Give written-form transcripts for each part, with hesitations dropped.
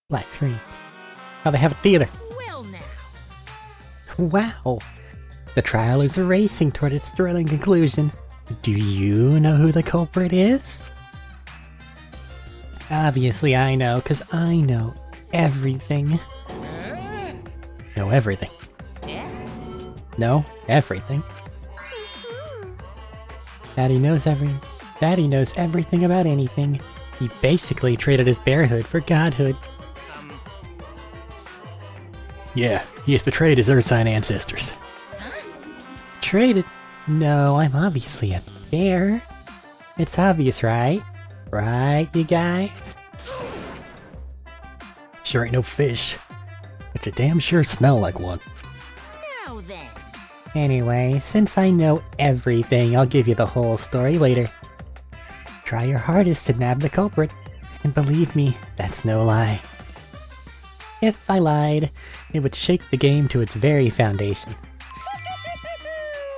Black screens. Oh, they have a theater. Well now. Wow. The trial is racing toward its thrilling conclusion. Do you know who the culprit is? Obviously I know, because I know everything. Know everything. Yeah? Know everything. Daddy knows everything about anything. He basically traded his bearhood for godhood. Yeah, he has betrayed his Ursine ancestors. Huh? Traded? No, I'm obviously a bear. It's obvious, right? Right, you guys? Sure ain't no fish, but you damn sure smell like one. Now then. Anyway, since I know everything, I'll give you the whole story later. Try your hardest to nab the culprit, and believe me, that's no lie. If I lied, it would shake the game to its very foundation.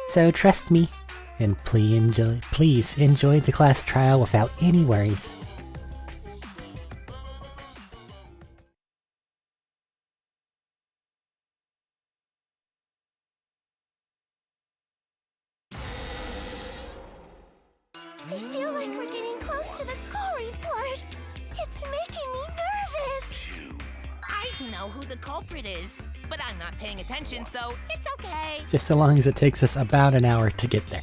So trust me, and please enjoy the class trial without any worries. I feel like we're getting close to the gory part. It's making me nervous. I don't know who the culprit is, but I'm not paying attention, so it's okay. Just so long as it takes us about an hour to get there.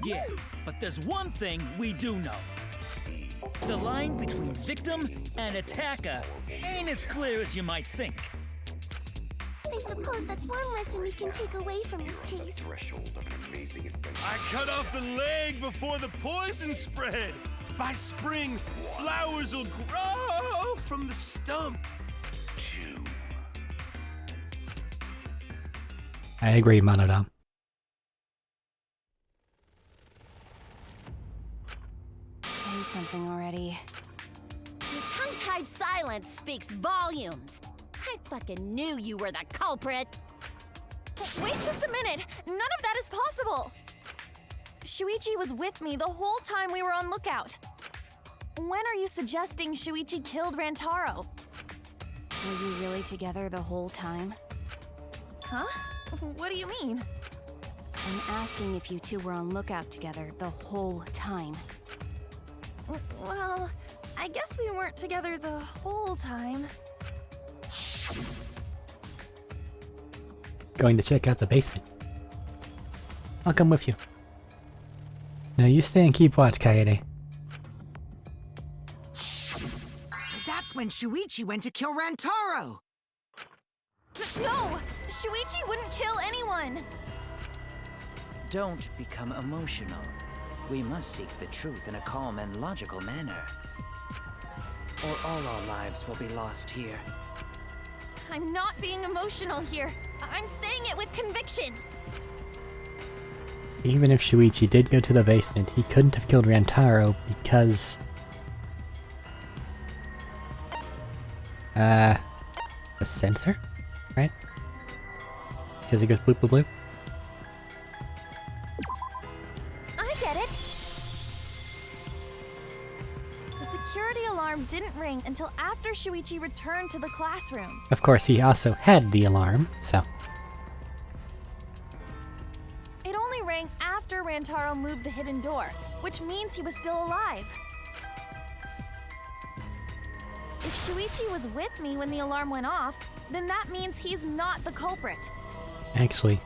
Yeah, but there's one thing we do know. The line between victim and attacker ain't as clear as you might think. I suppose that's one lesson we can take away from this case. Threshold of an amazing adventure. I cut off the leg before the poison spread. By spring, flowers will grow from the stump. I agree, Monodam. Say something already. Your tongue-tied silence speaks volumes. I fucking knew you were the culprit. Wait just a minute! None of that is possible! Shuichi was with me the whole time we were on lookout. When are you suggesting Shuichi killed Rantaro? Were you really together the whole time? Huh? What do you mean? I'm asking if you two were on lookout together the whole time. Well, I guess we weren't together the whole time. Going to check out the basement. I'll come with you. No, you stay and keep watch, Kaede. So that's when Shuichi went to kill Rantaro! No! Shuichi wouldn't kill anyone! Don't become emotional. We must seek the truth in a calm and logical manner. Or all our lives will be lost here. I'm not being emotional here. I'm saying it with conviction. Even if Shuichi did go to the basement, he couldn't have killed Rantaro because... a sensor? Right? Because he goes bloop bloop bloop. I get it. The security alarm didn't ring until after Shuichi returned to the classroom. Of course, he also had the alarm, so... It only rang after Rantaro moved the hidden door, which means he was still alive. If Shuichi was with me when the alarm went off, then that means he's not the culprit. Actually...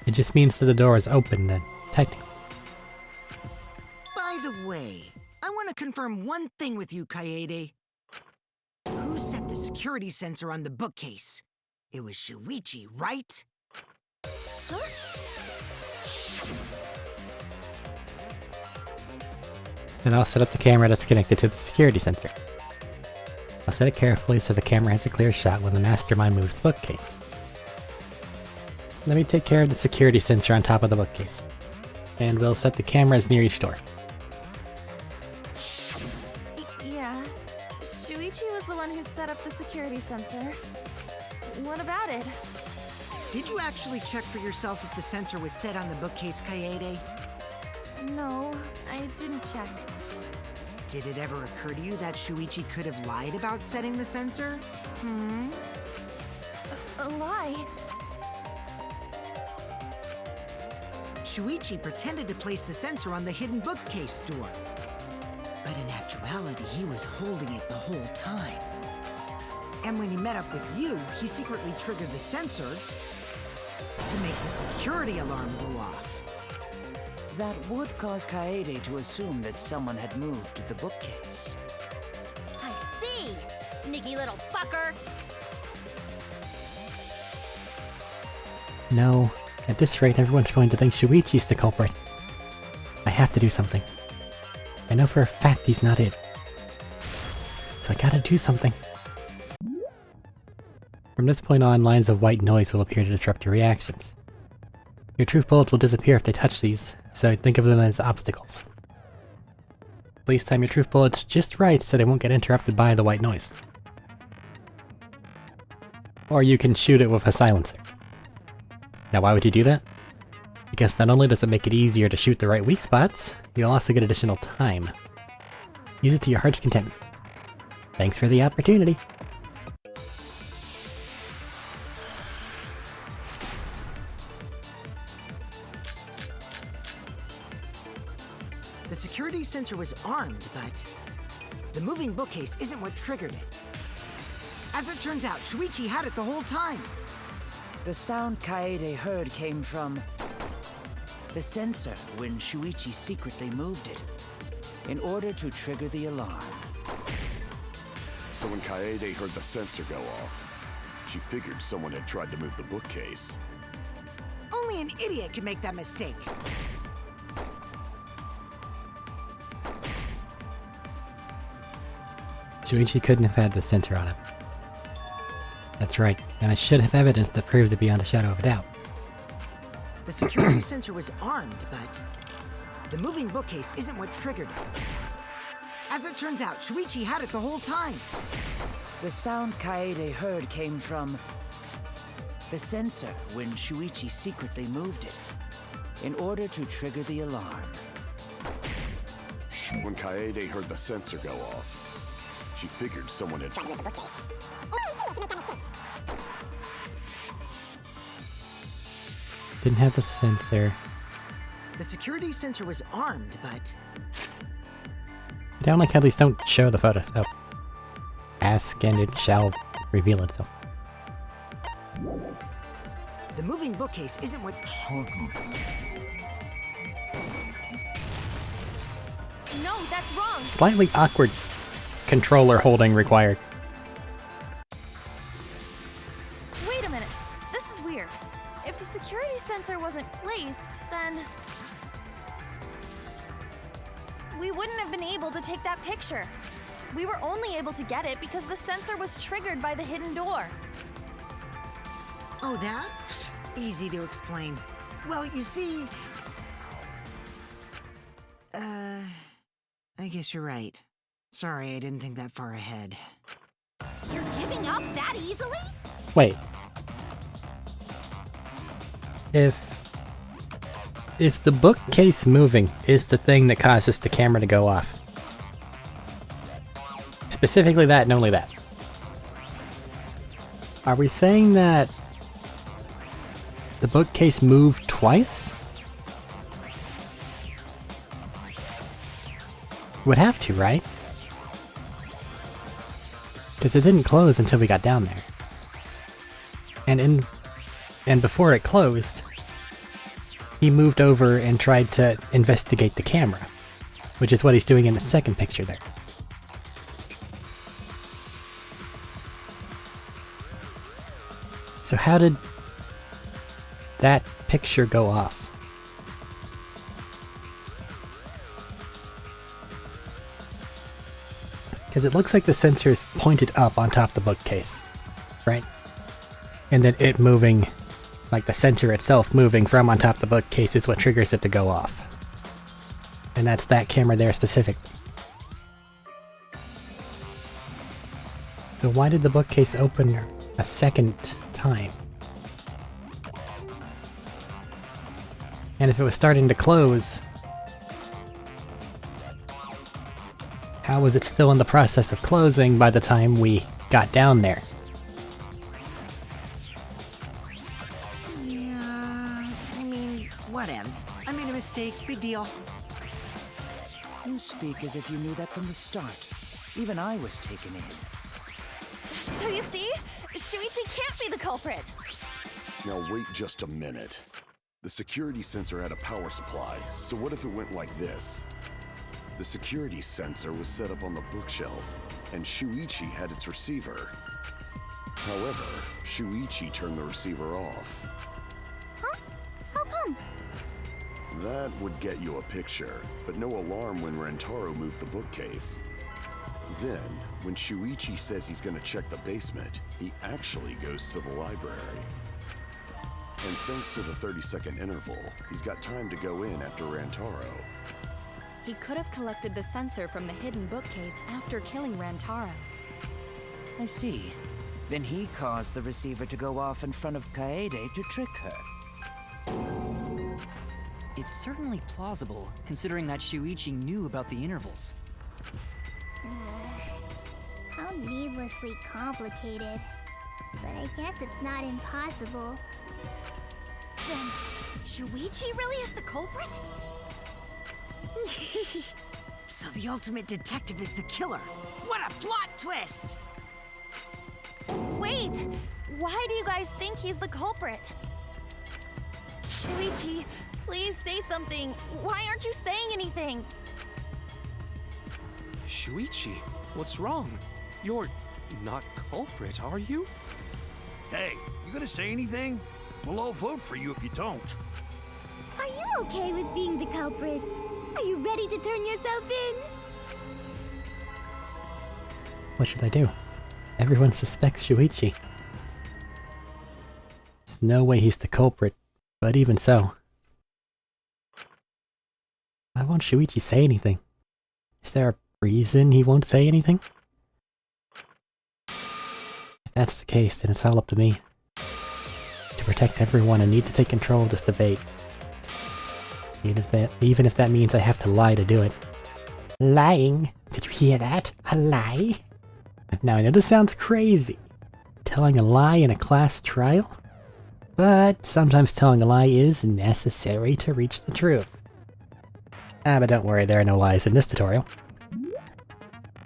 It just means that the door is open then, technically. By the way, I want to confirm one thing with you, Kaede. Who set the security sensor on the bookcase? It was Shuichi, right? Huh? Then I'll set up the camera that's connected to the security sensor. I'll set it carefully so the camera has a clear shot when the mastermind moves the bookcase. Let me take care of the security sensor on top of the bookcase. And we'll set the cameras near each door. Yeah. Shuichi was the one who set up the security sensor. What about it? Did you actually check for yourself if the sensor was set on the bookcase, Kaede? No, I didn't check. Did it ever occur to you that Shuichi could have lied about setting the sensor? A lie? Shuichi pretended to place the sensor on the hidden bookcase door. But in actuality, he was holding it the whole time. And when he met up with you, he secretly triggered the sensor to make the security alarm go off. That would cause Kaede to assume that someone had moved the bookcase. I see! Sneaky little fucker! No, at this rate everyone's going to think Shuichi's the culprit. I have to do something. I know for a fact he's not it. So I gotta do something. From this point on, lines of white noise will appear to disrupt your reactions. Your truth bullets will disappear if they touch these, so think of them as obstacles. Please time your truth bullets just right so they won't get interrupted by the white noise. Or you can shoot it with a silencer. Now why would you do that? Because not only does it make it easier to shoot the right weak spots, you'll also get additional time. Use it to your heart's content. Thanks for the opportunity. The security sensor was armed, but the moving bookcase isn't what triggered it. As it turns out, Shuichi had it the whole time. The sound Kaede heard came from the sensor when Shuichi secretly moved it in order to trigger the alarm. So when Kaede heard the sensor go off, she figured someone had tried to move the bookcase. Only an idiot can make that mistake. Shuichi couldn't have had the sensor on him. That's right, and I should have evidence that proves it beyond a shadow of a doubt. The security sensor was armed, but the moving bookcase isn't what triggered it. As it turns out, Shuichi had it the whole time. The sound Kaede heard came from the sensor when Shuichi secretly moved it in order to trigger the alarm. When Kaede heard the sensor go off, she figured someone had tried to move the bookcase. Didn't have the sensor. The security sensor was armed, but I don't like how these don't show the photos. Oh. Ask and it shall reveal itself. the moving bookcase isn't what... No, that's wrong! Slightly awkward controller holding required. Wait a minute. This is weird. If the security sensor wasn't placed, then... we wouldn't have been able to take that picture. We were only able to get it because the sensor was triggered by the hidden door. Oh, that? Easy to explain. Well, you see... I guess you're right. Sorry, I didn't think that far ahead. You're giving up that easily? Wait. If the bookcase moving is the thing that causes the camera to go off, specifically that and only that, are we saying that the bookcase moved twice? Would have to, right? Because it didn't close until we got down there. And before it closed, he moved over and tried to investigate the camera, which is what he's doing in the second picture there. So how did that picture go off? Because it looks like the sensor is pointed up on top of the bookcase, right? And then it moving, like the sensor itself moving from on top of the bookcase is what triggers it to go off. And that's that camera there specifically. So why did the bookcase open a second time? And if it was starting to close, How was it still in the process of closing by the time we got down there? Yeah, I mean, whatevs. I made a mistake. Big deal. You speak as if you knew that from the start. Even I was taken in. So you see, Shuichi can't be the culprit. Now wait just a minute. The security sensor had a power supply, so what if it went like this? The security sensor was set up on the bookshelf, and Shuichi had its receiver. However, Shuichi turned the receiver off. Huh? How come? That would get you a picture, but no alarm when Rantaro moved the bookcase. Then, when Shuichi says he's gonna check the basement, he actually goes to the library. And thanks to the 30-second interval, he's got time to go in after Rantaro. He could have collected the sensor from the hidden bookcase after killing Rantaro. I see. Then he caused the receiver to go off in front of Kaede to trick her. It's certainly plausible, considering that Shuichi knew about the intervals. How needlessly complicated. But I guess it's not impossible. Then, Shuichi really is the culprit? So the ultimate detective is the killer. What a plot twist! Wait! Why do you guys think he's the culprit? Shuichi, please say something. Why aren't you saying anything? Shuichi, what's wrong? You're not culprit, are you? Hey, you gonna say anything? We'll all vote for you if you don't. Are you okay with being the culprit? Are you ready to turn yourself in? What should I do? Everyone suspects Shuichi. There's no way he's the culprit, but even so. Why won't Shuichi say anything? Is there a reason he won't say anything? If that's the case, then it's all up to me. To protect everyone, I need to take control of this debate. Even if that means I have to lie to do it. Lying? Did you hear that? A lie? Now I know this sounds crazy. Telling a lie in a class trial? But sometimes telling a lie is necessary to reach the truth. But don't worry, there are no lies in this tutorial.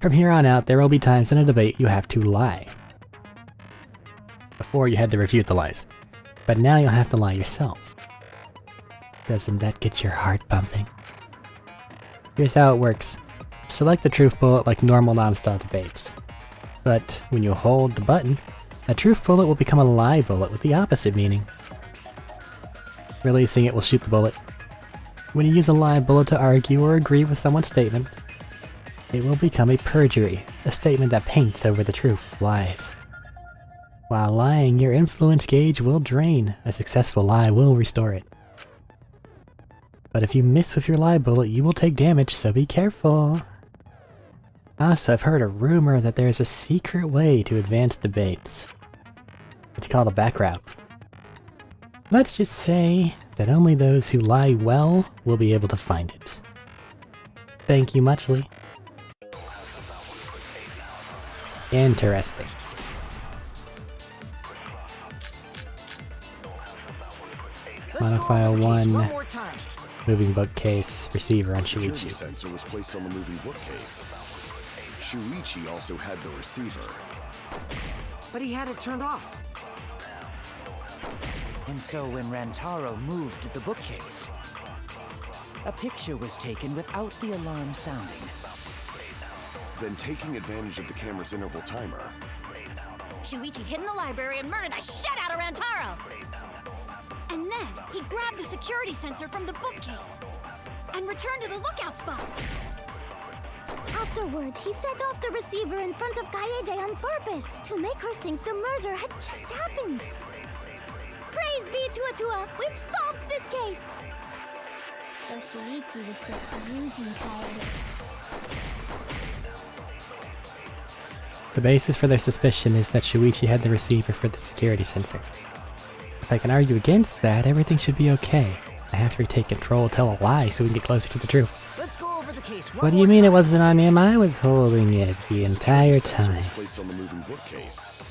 From here on out, there will be times in a debate you have to lie. Before you had to refute the lies. But now you'll have to lie yourself. Doesn't that get your heart pumping? Here's how it works. Select the truth bullet like normal non-stop debates. But when you hold the button, a truth bullet will become a lie bullet with the opposite meaning. Releasing it will shoot the bullet. When you use a lie bullet to argue or agree with someone's statement, it will become a perjury, a statement that paints over the truth with lies. While lying, your influence gauge will drain. A successful lie will restore it. But if you miss with your lie bullet, you will take damage, so be careful. Also, I've heard a rumor that there is a secret way to advance debates. It's called a back route. Let's just say that only those who lie well will be able to find it. Thank you muchly. Interesting. Modify one moving bookcase receiver on The security Shuichi. sensor was placed on the moving bookcase. Shuichi also had the receiver. But he had it turned off. And so when Rantaro moved the bookcase, a picture was taken without the alarm sounding. Then, taking advantage of the camera's interval timer, Shuichi hid in the library and murdered the shit out of Rantaro! And then he grabbed the security sensor from the bookcase and returned to the lookout spot. Afterwards, he set off the receiver in front of Kaede on purpose to make her think the murder had just happened. Praise be Tua! We've solved this case! So Shuichi was just using Kaede. The basis for their suspicion is that Shuichi had the receiver for the security sensor. If I can argue against that, everything should be okay. I have to retake control, tell a lie so we can get closer to the truth. Let's go over the case this one What do you more mean it time. wasn't on him? I was holding it the entire Sensor was time. placed on the moving bookcase.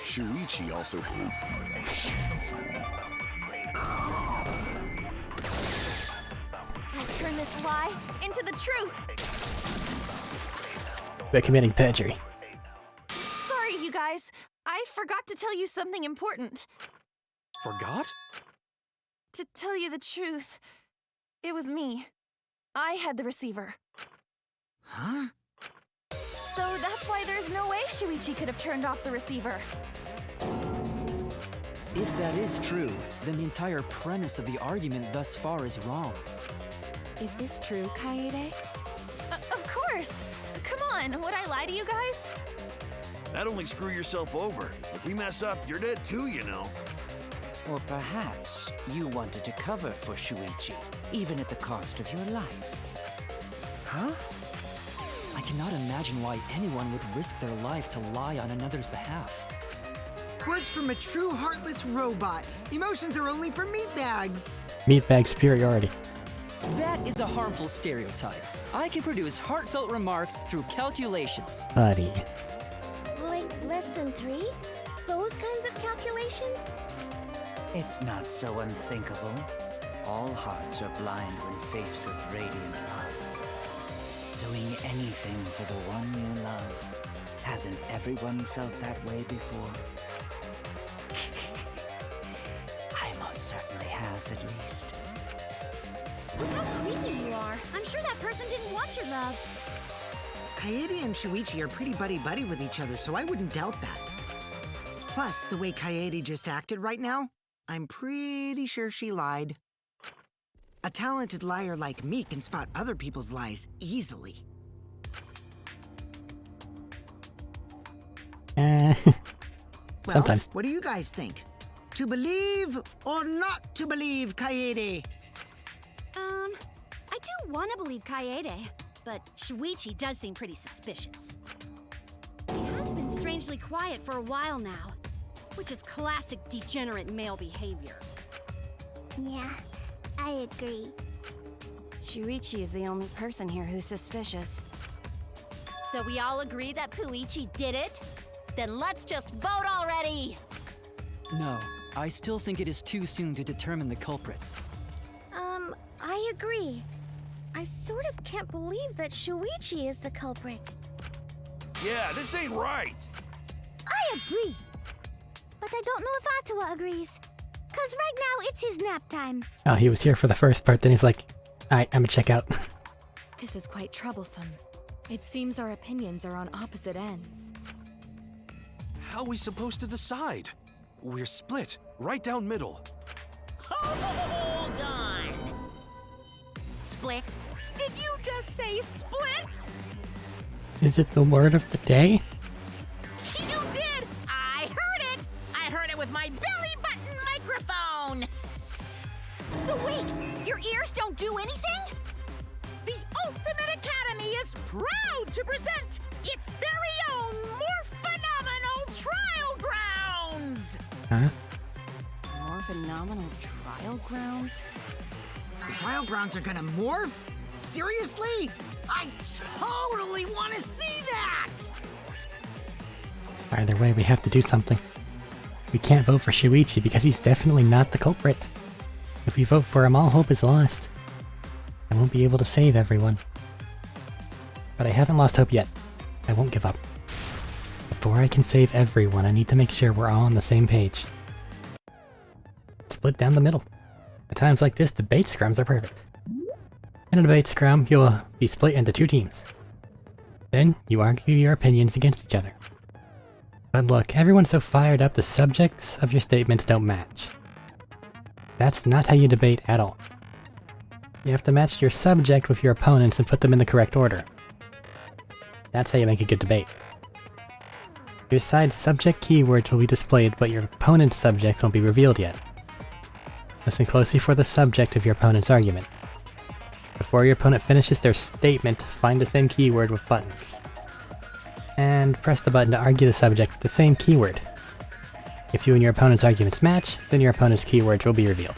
Shuichi also. I'll turn this lie into the truth. They're committing perjury. Sorry, you guys. I forgot to tell you something important. Forgot? To tell you the truth, it was me. I had the receiver. Huh? So that's why there's no way Shuichi could have turned off the receiver. If that is true, then the entire premise of the argument thus far is wrong. Is this true, Kaede? Of course! Come on, would I lie to you guys? That'd only screw yourself over. If we mess up, you're dead too, you know. Or perhaps you wanted to cover for Shuichi, even at the cost of your life. Huh? I cannot imagine why anyone would risk their life to lie on another's behalf. Words from a true heartless robot. Emotions are only for meatbags. Meatbag superiority. That is a harmful stereotype. I can produce heartfelt remarks through calculations. Buddy. Like less than 3? Those kinds of calculations? It's not so unthinkable. All hearts are blind when faced with radiant love. Doing anything for the one you love. Hasn't everyone felt that way before? I most certainly have, at least. How creepy you are. I'm sure that person didn't want your love. Kaede and Shuichi are pretty buddy-buddy with each other, so I wouldn't doubt that. Plus, the way Kaede just acted right now, I'm pretty sure she lied. A talented liar like me can spot other people's lies easily. Well, sometimes. What do you guys think? To believe or not to believe Kaede? I do want to believe Kaede, but Shuichi does seem pretty suspicious. He has been strangely quiet for a while now, which is classic degenerate male behavior. Yeah, I agree. Shuichi is the only person here who's suspicious. So we all agree that Puichi did it? Then let's just vote already! No, I still think it is too soon to determine the culprit. I agree. I sort of can't believe that Shuichi is the culprit. Yeah, this ain't right. I agree. But I don't know if Atua agrees. 'Cause right now it's his nap time. Oh, he was here for the first part, then he's like, alright, I'm gonna check out. This is quite troublesome. It seems our opinions are on opposite ends. How are we supposed to decide? We're split, right down middle. Hold on! Split? Did you just say split? Is it the word of the day? You did! I heard it! I heard it with my belly button microphone! So wait, your ears don't do anything? The Ultimate Academy is proud to present its very own more phenomenal trial grounds! Huh? More phenomenal trial grounds? The trial grounds are gonna morph? Seriously? I totally want to see that! Either way, we have to do something. We can't vote for Shuichi because he's definitely not the culprit. If we vote for him, all hope is lost. I won't be able to save everyone. But I haven't lost hope yet. I won't give up. Before I can save everyone, I need to make sure we're all on the same page. Split down the middle. At times like this, debate scrums are perfect. In a debate scrum, you'll be split into 2 teams. Then, you argue your opinions against each other. But look, everyone's so fired up the subjects of your statements don't match. That's not how you debate at all. You have to match your subject with your opponents and put them in the correct order. That's how you make a good debate. Your side's subject keywords will be displayed, but your opponent's subjects won't be revealed yet. Listen closely for the subject of your opponent's argument. Before your opponent finishes their statement, find the same keyword with buttons. And press the button to argue the subject with the same keyword. If you and your opponent's arguments match, then your opponent's keywords will be revealed.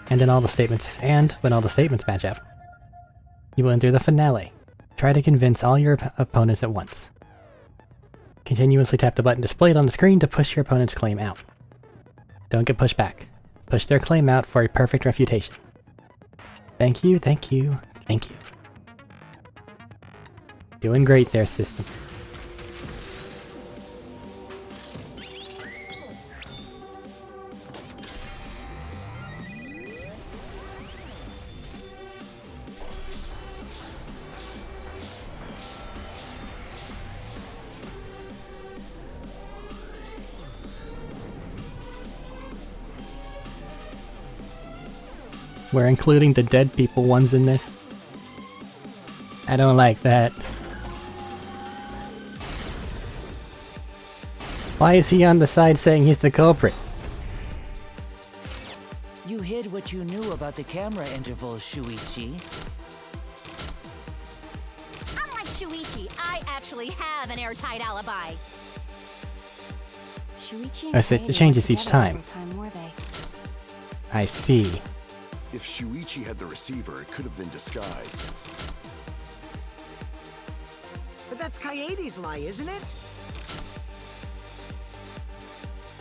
And when all the statements match up. You will enter the finale. Try to convince all your opponents at once. Continuously tap the button displayed on the screen to push your opponent's claim out. Don't get pushed back. Push their claim out for a perfect refutation. Thank you, thank you, thank you. Doing great there, system. We're including the dead people ones in this. I don't like that. Why is he on the side saying he's the culprit? You hid what you knew about the camera intervals, Shuichi. Unlike Shuichi, I actually have an airtight alibi. Shuichi I said it changes each time. Were they? I see. If Shuichi had the receiver, it could have been disguised. But that's Kaede's lie, isn't it?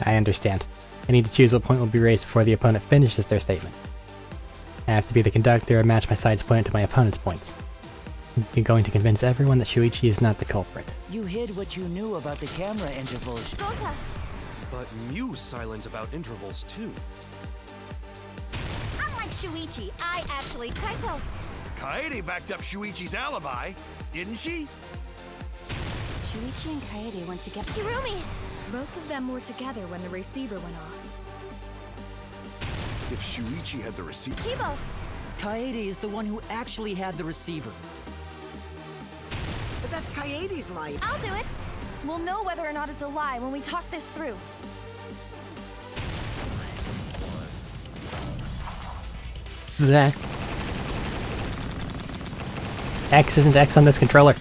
I understand. I need to choose what point will be raised before the opponent finishes their statement. I have to be the conductor and match my side's point to my opponent's points. You're going to convince everyone that Shuichi is not the culprit. You hid what you knew about the camera intervals. Gota! But Mew's silent about intervals too. Unlike Shuichi, I actually... Kaito! Kaede backed up Shuichi's alibi, didn't she? Shuichi and Kaede went together. Kirumi! Both of them were together when the receiver went off. If Shuichi had the receiver... Kibo! Kaede is the one who actually had the receiver. But that's Kaede's lie. I'll do it! We'll know whether or not it's a lie when we talk this through. Bleh. X isn't X on this controller.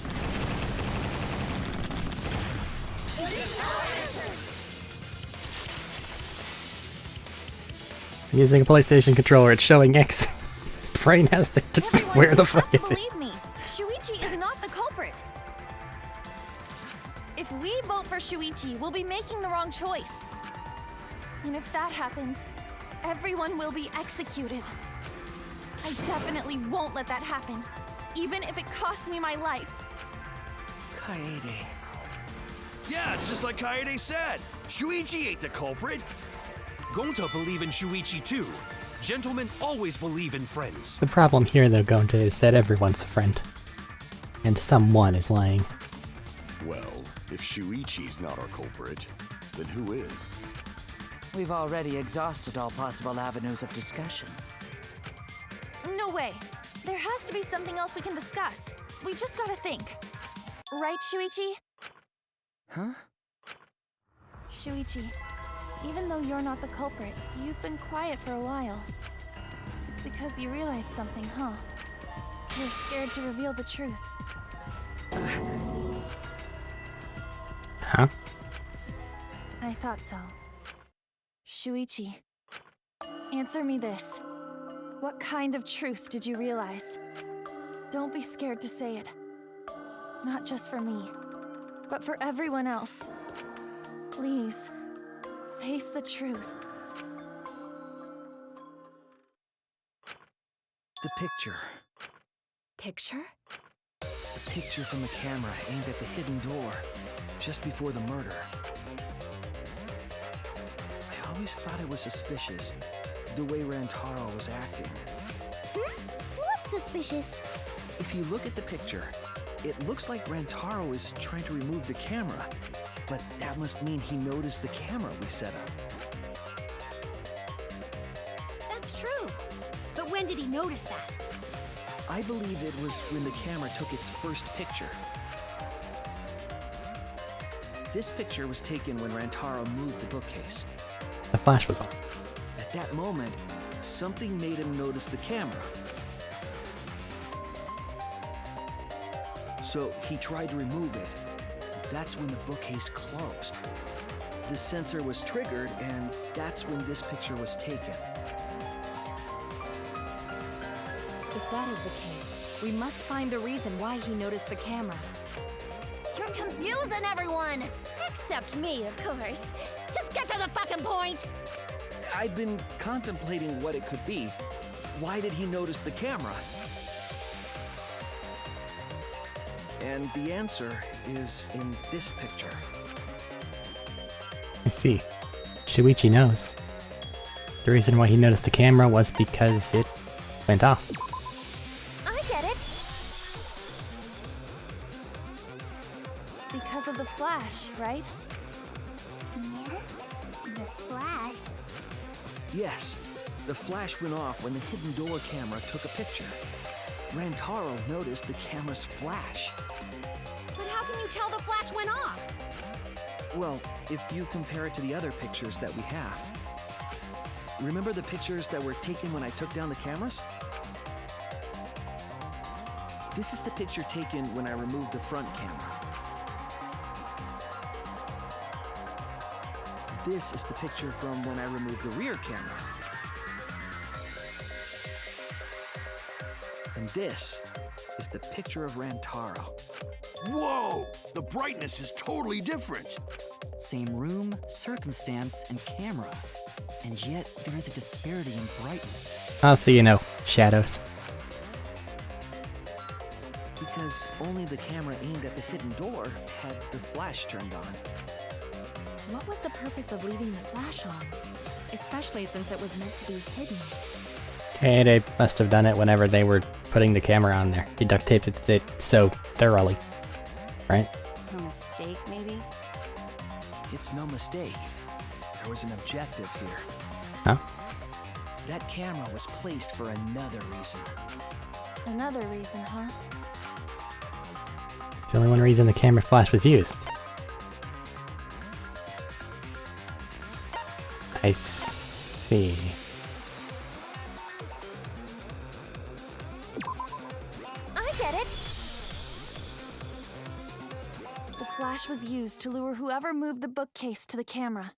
I'm using a PlayStation controller, it's showing X. Brain has to... Where the fuck is it? Believe me, Shuichi is not the culprit. If we vote for Shuichi, we'll be making the wrong choice. And if that happens, everyone will be executed. I definitely won't let that happen, even if it costs me my life. Kaede. Yeah, it's just like Kaede said. Shuichi ain't the culprit. Gonta believe in Shuichi too. Gentlemen always believe in friends. The problem here, though, Gonta, is that everyone's a friend. And someone is lying. Well, if Shuichi's not our culprit, then who is? We've already exhausted all possible avenues of discussion. No way. There has to be something else we can discuss. We just gotta think. Right, Shuichi? Huh? Shuichi, even though you're not the culprit, you've been quiet for a while. It's because you realized something, huh? You're scared to reveal the truth. Huh? I thought so. Shuichi, answer me this. What kind of truth did you realize? Don't be scared to say it. Not just for me, but for everyone else. Please, face the truth. The picture. Picture? The picture from the camera aimed at the hidden door, just before the murder. I always thought it was suspicious, the way Rantaro was acting. What's suspicious? If you look at the picture, it looks like Rantaro is trying to remove the camera, but that must mean he noticed the camera we set up. That's true. But when did he notice that? I believe it was when the camera took its first picture. This picture was taken when Rantaro moved the bookcase. The flash was on. At that moment, something made him notice the camera. So he tried to remove it. That's when the bookcase closed. The sensor was triggered, and that's when this picture was taken. If that is the case, We must find the reason why he noticed the camera. You're confusing everyone! Except me, of course. Just get to the fucking point! I've been contemplating what it could be. Why did he notice the camera? And the answer is in this picture. I see. Shuichi knows. The reason why he noticed the camera was because it went off. I get it. Because of the flash, right? Yeah? The flash? Yes, the flash went off when the hidden door camera took a picture. Rantaro noticed the camera's flash. But how can you tell the flash went off? Well, if you compare it to the other pictures that we have. Remember the pictures that were taken when I took down the cameras? This is the picture taken when I removed the front camera. This is the picture from when I removed the rear camera. And this is the picture of Rantaro. Whoa! The brightness is totally different. Same room, circumstance, and camera. And yet, there is a disparity in brightness. Also, you know, shadows. Because only the camera aimed at the hidden door had the flash turned on. What was the purpose of leaving the flash on? Especially since it was meant to be hidden. Okay, they must have done it whenever they were putting the camera on there. He duct taped it so thoroughly. Right? A mistake, maybe? It's no mistake. There was an objective here. Huh? That camera was placed for another reason. Another reason, huh? It's the only one reason the camera flash was used. I see. I get it! The flash was used to lure whoever moved the bookcase to the camera.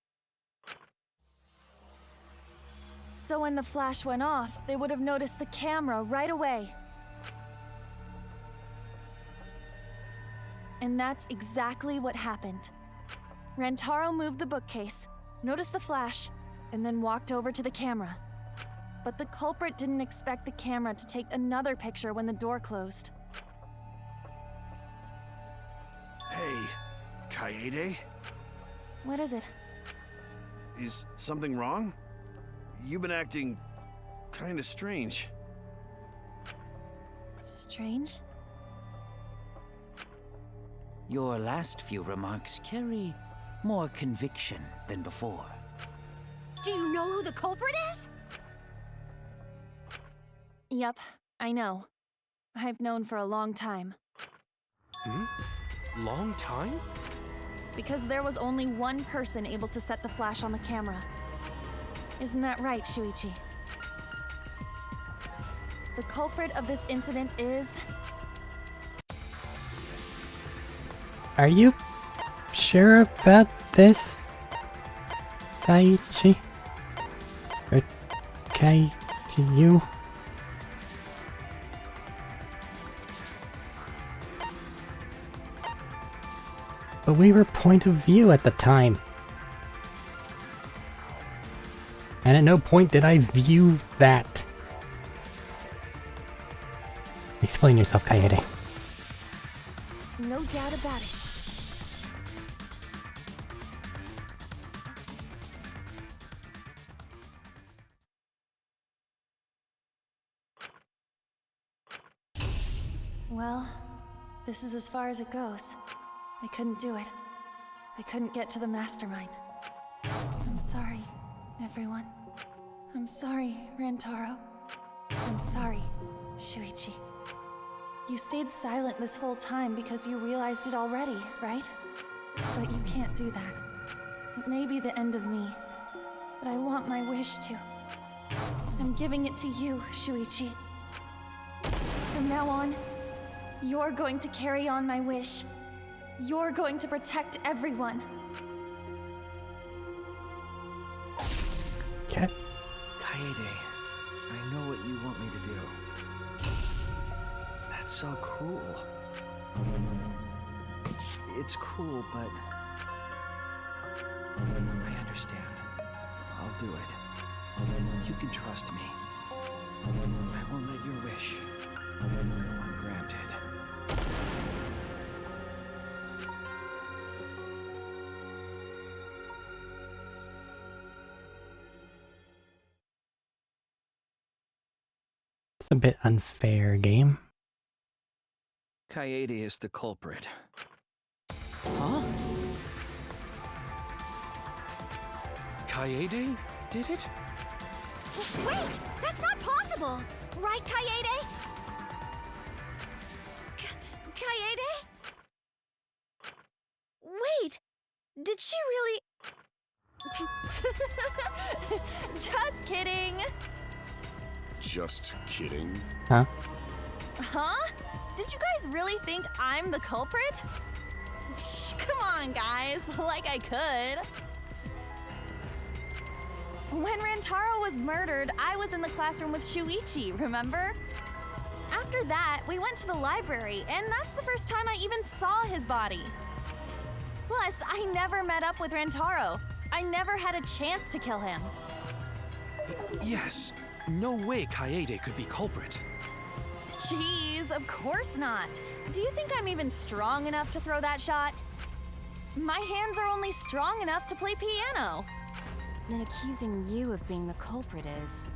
So when the flash went off, they would have noticed the camera right away. And that's exactly what happened. Rantaro moved the bookcase, noticed the flash, and then walked over to the camera. But the culprit didn't expect the camera to take another picture when the door closed. Hey, Kaede? What is it? Is something wrong? You've been acting kinda strange. Strange? Your last few remarks carry more conviction than before. Do you know who the culprit is? Yep, I know. I've known for a long time. Long time? Because there was only one person able to set the flash on the camera. Isn't that right, Shuichi? The culprit of this incident is... Are you sure about this, Taichi? Or Kai-you? But we were point of view at the time. And at no point did I view that. Explain yourself, Kaede. No doubt about it. Well, this is as far as it goes. I couldn't do it. I couldn't get to the mastermind. I'm sorry, everyone. I'm sorry, Rantaro. I'm sorry, Shuichi. You stayed silent this whole time because you realized it already, right? But you can't do that. It may be the end of me, but I want my wish to. I'm giving it to you, Shuichi. From now on, you're going to carry on my wish. You're going to protect everyone. Okay. Kaede, I know what you want me to do. so cruel. It's cruel, but I understand. I'll do it. You can trust me. I won't let your wish go ungranted. It's a bit unfair, game. Kaede is the culprit. Huh? Kaede did it? Wait! That's not possible! Right, Kaede? Kaede? Wait! Did she really... Just kidding! Just kidding. Huh? Huh? Did you guys really think I'm the culprit? Psh, come on, guys. Like I could. When Rantaro was murdered, I was in the classroom with Shuichi, remember? After that, we went to the library, and that's the first time I even saw his body. Plus, I never met up with Rantaro. I never had a chance to kill him. Yes. No way Kaede could be culprit. Jeez, of course not. Do you think I'm even strong enough to throw that shot? My hands are only strong enough to play piano. Then accusing you of being the culprit is...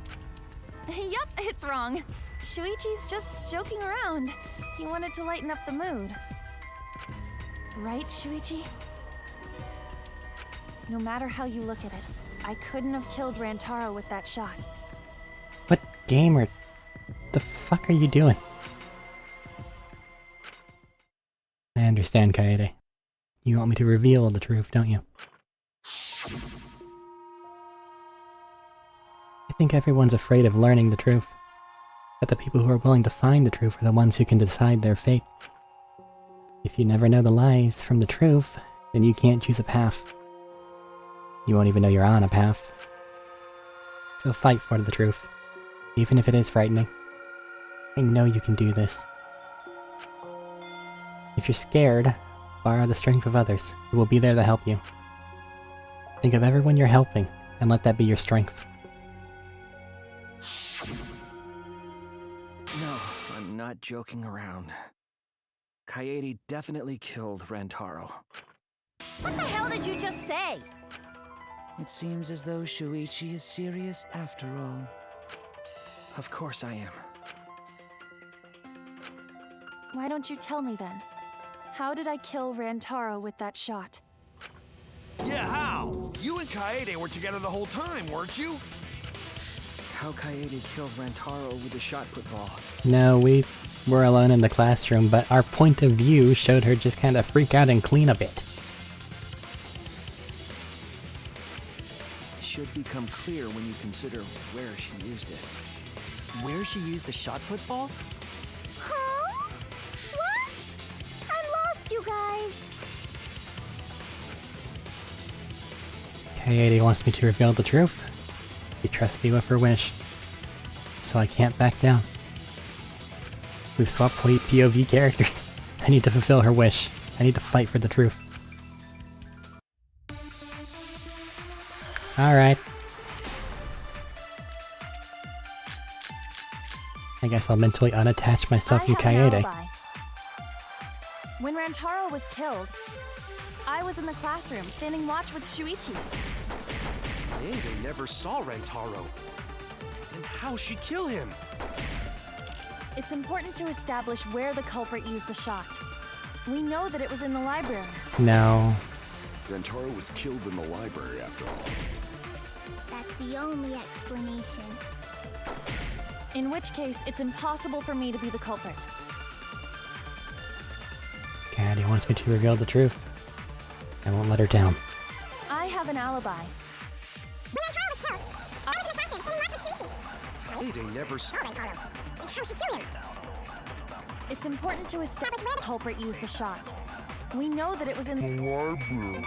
Yup, it's wrong. Shuichi's just joking around. He wanted to lighten up the mood. Right, Shuichi? No matter how you look at it, I couldn't have killed Rantaro with that shot. What gamer the fuck are you doing? I understand, Kaede. You want me to reveal the truth, don't you? I think everyone's afraid of learning the truth. But the people who are willing to find the truth are the ones who can decide their fate. If you never know the lies from the truth, then you can't choose a path. You won't even know you're on a path. So fight for the truth, even if it is frightening. I know you can do this. If you're scared, borrow the strength of others who will be there to help you. Think of everyone you're helping, and let that be your strength. No, I'm not joking around. Kaede definitely killed Rantaro. What the hell did you just say? It seems as though Shuichi is serious after all. Of course I am. Why don't you tell me then? How did I kill Rantaro with that shot? Yeah, how? You and Kaede were together the whole time, weren't you? How Kaede killed Rantaro with a shot put ball. No, we were alone in the classroom, but our point of view showed her just kind of freak out and clean a bit. Should become clear when you consider where she used it. Where she used the shot put ball? Huh? What? I'm lost, you guys. Kaede wants me to reveal the truth. She trusts me with her wish. So I can't back down. We've swapped POV characters. I need to fulfill her wish. I need to fight for the truth. Alright. I guess I'll mentally unattach myself from Kaede. When Rantaro was killed, I was in the classroom standing watch with Shuichi. Kaede never saw Rantaro. And how she kill him? It's important to establish where the culprit used the shot. We know that it was in the library. No. Rantaro was killed in the library after all. That's the only explanation. In which case, it's impossible for me to be the culprit. Kaede wants me to reveal the truth. I won't let her down. I have an alibi. Kaede never saw Rantaro. How'd she kill him? It's important to establish where the culprit used the shot. We know that it was in the library.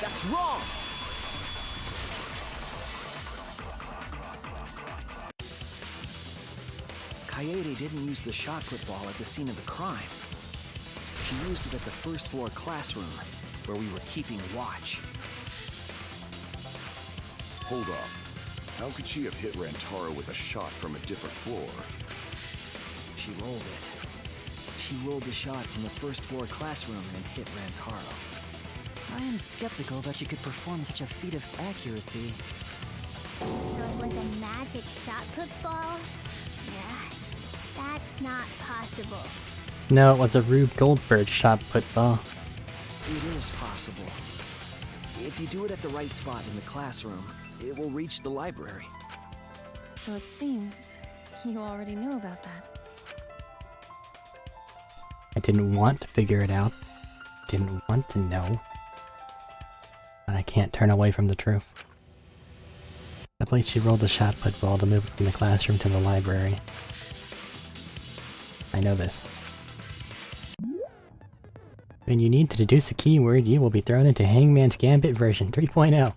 That's wrong! Kaede didn't use the shot put ball at the scene of the crime. She used it at the first floor classroom, where we were keeping watch. Hold up. How could she have hit Rantaro with a shot from a different floor? She rolled it. She rolled the shot from the first floor classroom and hit Rantaro. I am skeptical that she could perform such a feat of accuracy. So it was a magic shot put ball? Yeah, that's not possible. No, it was a Rube Goldberg shot put ball. It is possible. If you do it at the right spot in the classroom, it will reach the library. So it seems you already knew about that. I didn't want to figure it out. Didn't want to know. But I can't turn away from the truth. I believe she rolled the shot put ball to move it from the classroom to the library. I know this. When you need to deduce a keyword, you will be thrown into Hangman's Gambit version 3.0.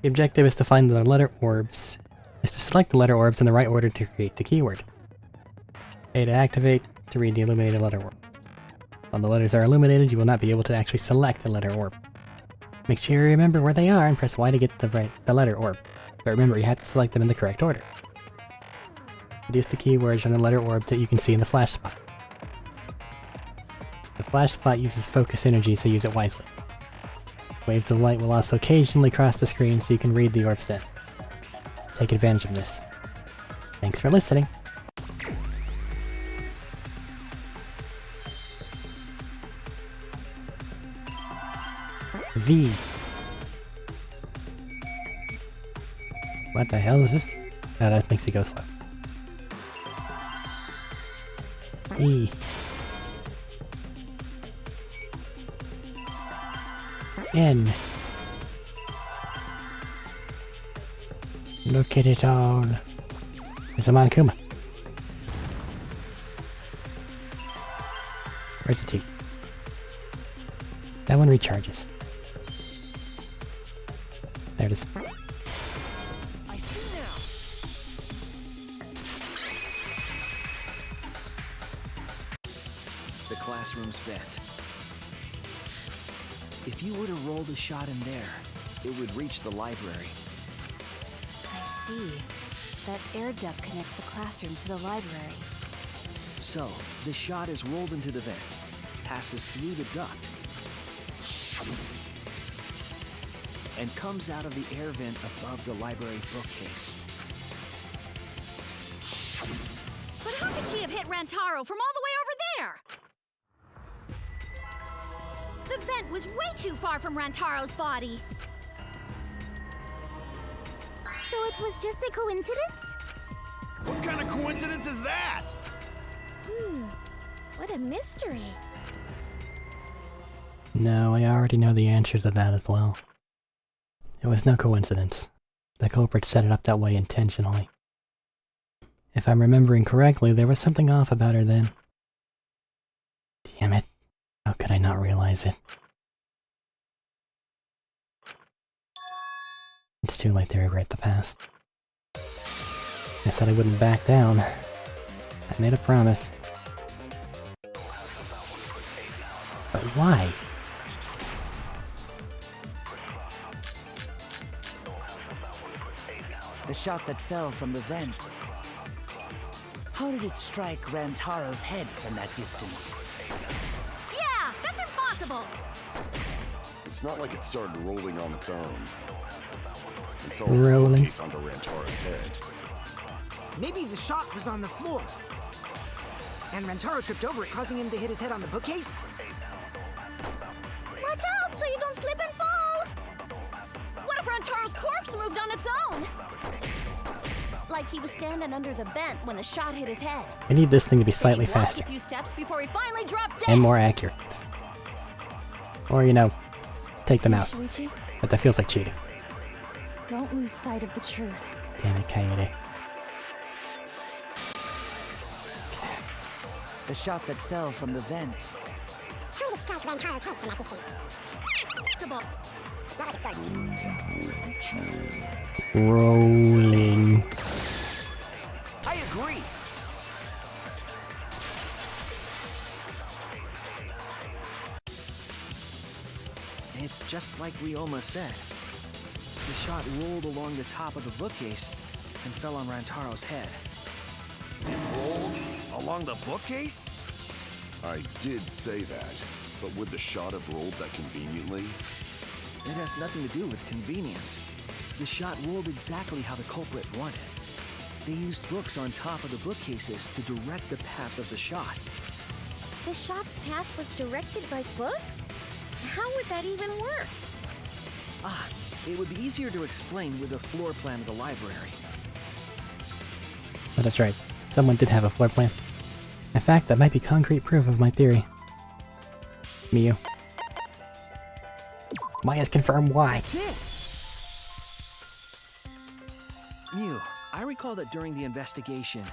The objective is to find the letter orbs. Is to select the letter orbs in the right order to create the keyword. A to activate, to read the illuminated letter orb. While the letters are illuminated, you will not be able to actually select the letter orb. Make sure you remember where they are and press Y to get the letter orb. But remember, you have to select them in the correct order. Deduce the keywords from the letter orbs that you can see in the flash spot. The flash spot uses focus energy, so use it wisely. Waves of light will also occasionally cross the screen so you can read the orbs then. Take advantage of this. Thanks for listening. V. What the hell is this? Oh, that makes it go slow. E. N. Look at it all. There's a Monokuma. Where's the T? That one recharges. There it is. I see now. The classroom's vent. If you were to roll the shot in there, it would reach the library. I see. That air duct connects the classroom to the library. So, the shot is rolled into the vent, passes through the duct, and comes out of the air vent above the library bookcase. But how could she have hit Rantaro from all the way over there? The vent was way too far from Rantaro's body. So it was just a coincidence? What kind of coincidence is that? What a mystery. No, I already know the answer to that as well. It was no coincidence. The culprit set it up that way intentionally. If I'm remembering correctly, there was something off about her then. Damn it. How could I not realize it? It's too late to regret the past. I said I wouldn't back down. I made a promise. But why? The shot that fell from the vent. How did it strike Rantaro's head from that distance? Yeah, that's impossible. It's not like it started rolling on its own. It fell Rolling onto Rantaro's head. Maybe the shot was on the floor. And Rantaro tripped over it, causing him to hit his head on the bookcase? Watch out so you don't slip and fall! What if Rantaro's corpse moved on its own? Like he was standing under the vent when the shot hit his head. I need this thing to be slightly He walked faster. a few steps before he finally dropped dead. And more accurate. Or, you know, take the mouse. Shuichi, But that feels like cheating. don't lose sight of the truth. Damn it, Kaede. The shot that fell from the vent. How did it strike Rantaro's head from that distance? Impossible. It's not like it started. Rolling. I agree. It's just like Ryoma said. The shot rolled along the top of the bookcase and fell on Rantaro's head. It rolled along the bookcase? I did say that, but would the shot have rolled that conveniently? It has nothing to do with convenience. The shot rolled exactly how the culprit wanted. They used books on top of the bookcases to direct the path of the shot. The shot's path was directed by books? How would that even work? Ah, it would be easier to explain with a floor plan of the library. Oh, that's right. Someone did have a floor plan. In fact, that might be concrete proof of my theory. Miyu. Maya's confirmed why. That's it! Miyu, I recall that during the investigation,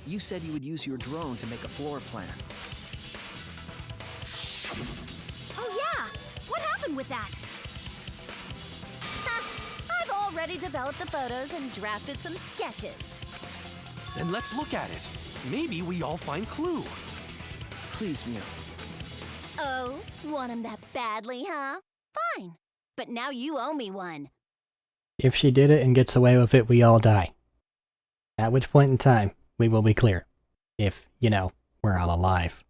you said you would use your drone to make a floor plan. Oh yeah! What happened with that? I've already developed the photos and drafted some sketches. Then let's look at it. Maybe we all find clue. Please, Miyu. Oh, want him that badly, huh? Fine. But now you owe me one. If she did it and gets away with it, we all die. At which point in time, we will be clear. If, you know, we're all alive.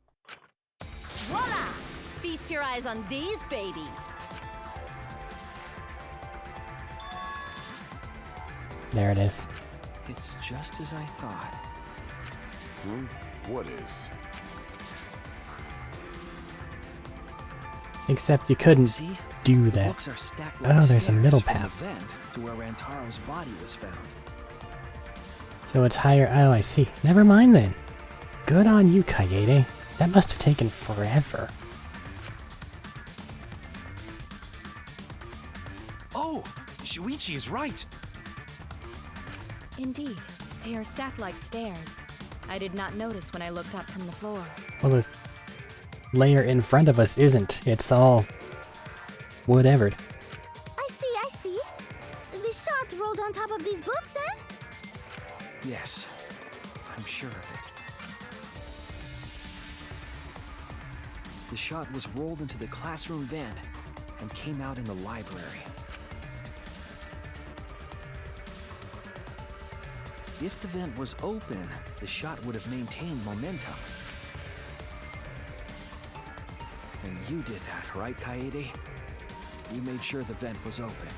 Voila! Feast your eyes on these babies. There it is. It's just as I thought. What is? Except you couldn't See? do The that. books are stacked like Oh, there's a stairs middle from path. the vent to where Rantaro's body was found. So it's higher. Oh, I see. Never mind then. Good on you, Kaede. That must have taken forever. Oh, Shuichi is right. Indeed, they are stacked like stairs. I did not notice when I looked up from the floor. Well, the layer in front of us isn't. It's all whatevered. I see. The shot rolled on top of these books, eh? Yes, I'm sure of it. The shot was rolled into the classroom vent and came out in the library. If the vent was open, the shot would have maintained momentum. And you did that, right, Kaede? You made sure the vent was open.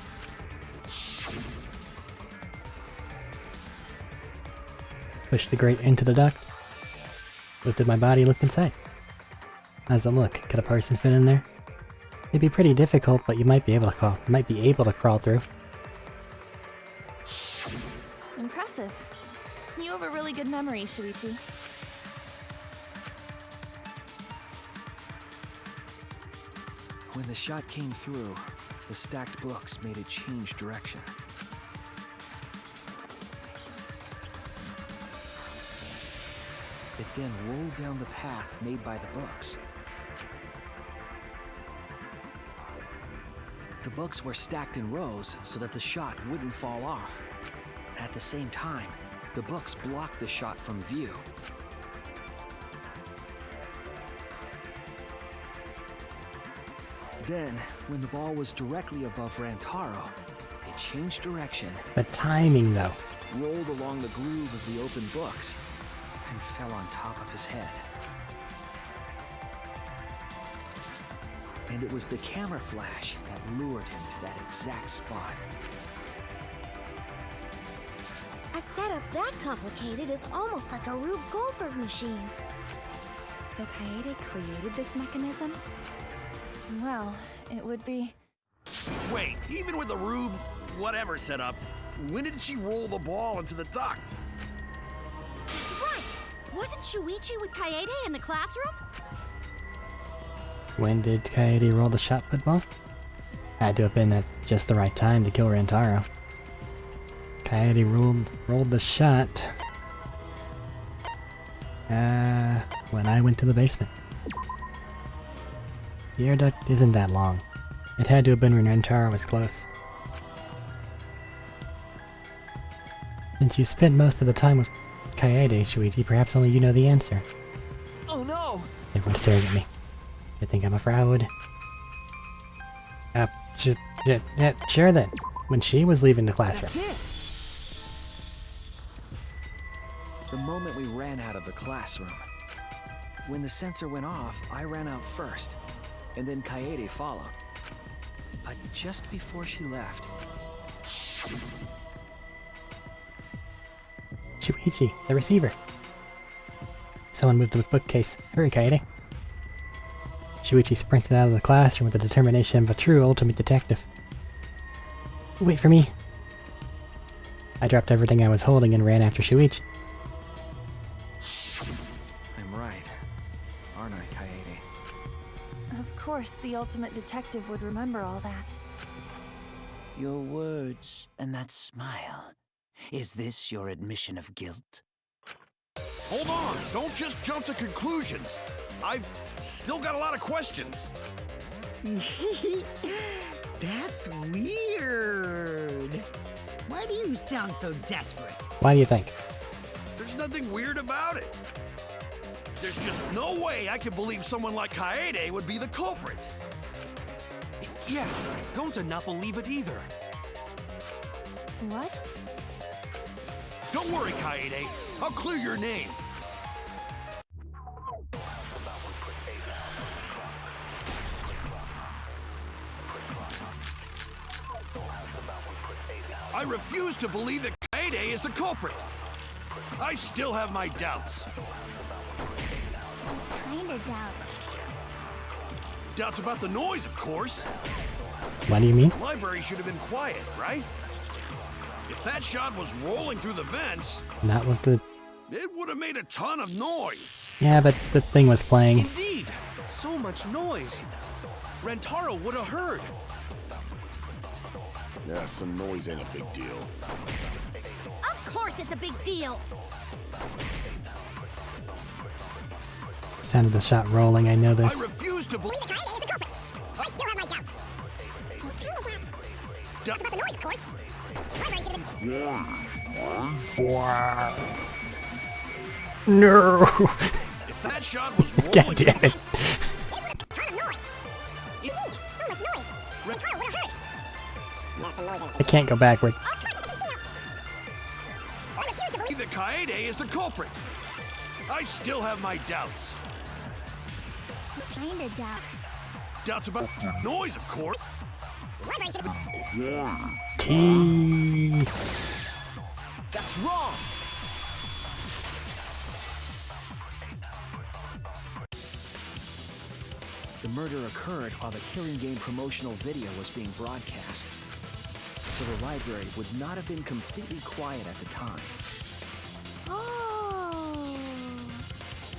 Pushed the grate into the duct. Lifted my body, looked inside. How's it look? Could a person fit in there? It'd be pretty difficult, but you might be able to crawl through. Impressive. You have a really good memory, Shuichi. When the shot came through, the stacked books made it change direction. It then rolled down the path made by the books. The books were stacked in rows so that the shot wouldn't fall off. At the same time, the books blocked the shot from view. Then, when the ball was directly above Rantaro, it changed direction, The timing, though. rolled along the groove of the open books, and fell on top of his head. And it was the camera flash that lured him to that exact spot. A setup that complicated is almost like a Rube Goldberg machine. So Kaede created this mechanism? Well, it would be... Wait, even with the Rube whatever setup, when did she roll the ball into the duct? That's right! Wasn't Shuichi with Kaede in the classroom? When did Kaede roll the shot put ball? Had to have been at just the right time to kill Rantaro. Kaede rolled the shot. When I went to the basement. The air duct isn't that long. It had to have been when Rantaro was close. Since you spent most of the time with Kaede, Shuichi, perhaps only you know the answer. Oh no! Everyone's staring at me. I think I'm a fraud. Sure then. When she was leaving the classroom. That's it! The moment we ran out of the classroom. When the sensor went off, I ran out first, and then Kaede followed. But just before she left... Shuichi, the receiver. Someone moved the bookcase. Hurry, Kaede. Shuichi sprinted out of the classroom with the determination of a true ultimate detective. Wait for me. I dropped everything I was holding and ran after Shuichi. I'm right, aren't I, Kaede? Of course, the ultimate detective would remember all that. Your words and that smile. Is this your admission of guilt? Hold on! Don't just jump to conclusions! I've still got a lot of questions. That's weird. Why do you sound so desperate? Why do you think? There's nothing weird about it. There's just no way I can believe someone like Kaede would be the culprit. Yeah, don't not believe it either. What? Don't worry, Kaede. I'll clear your name. I refuse to believe that Kaede is the culprit. I still have my doubts. Kinda doubts. Doubts about the noise, of course. What do you mean? The library should have been quiet, right? If that shot was rolling through the vents, Not with the... it would have made a ton of noise. Yeah, but the thing was playing. Indeed, so much noise. Rentaro would have heard. Yeah, some noise ain't a big deal. Of course it's a big deal! Sound of the shot rolling, I know I this. refuse to believe Kaede is the culprit. I still have my doubts. Doubts about the noise, of course. Library should have been... Wow. No! if that shot was rolling. God damn it. It would have a ton of noise. Indeed, so much noise. Rentaro would have heard. Yeah, some noise ain't a I big can't go backward. deal. Of course it's a big deal. I refuse to believe... that Kaede is the culprit. I still have my doubts. Kinda doubt. Doubts about noise, of course. Library should have... T. That's wrong! The murder occurred while the Killing Game promotional video was being broadcast. So the library would not have been completely quiet at the time. Oh.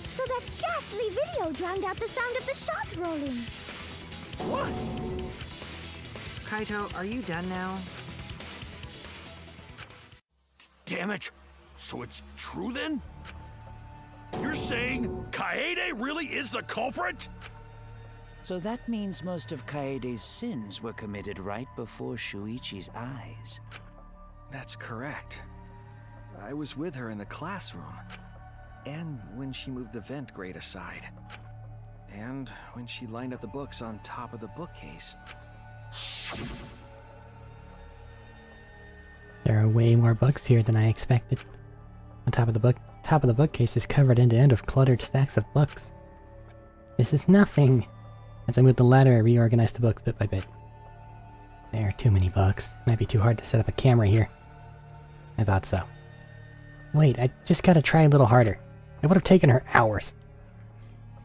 So that ghastly video drowned out the sound of the shot rolling. What? Kaito, are you done now? Damn it. So it's true then? You're saying Kaede really is the culprit? So that means most of Kaede's sins were committed right before Shuichi's eyes. That's correct. I was with her in the classroom. And when she moved the vent grate aside. And when she lined up the books on top of the bookcase. There are way more books here than I expected. On top of the bookcase is covered end to end with cluttered stacks of books. This is nothing. As I moved the ladder, I reorganized the books bit by bit. There are too many books. It might be too hard to set up a camera here. I thought so. Wait, I just gotta try a little harder. It would have taken her hours.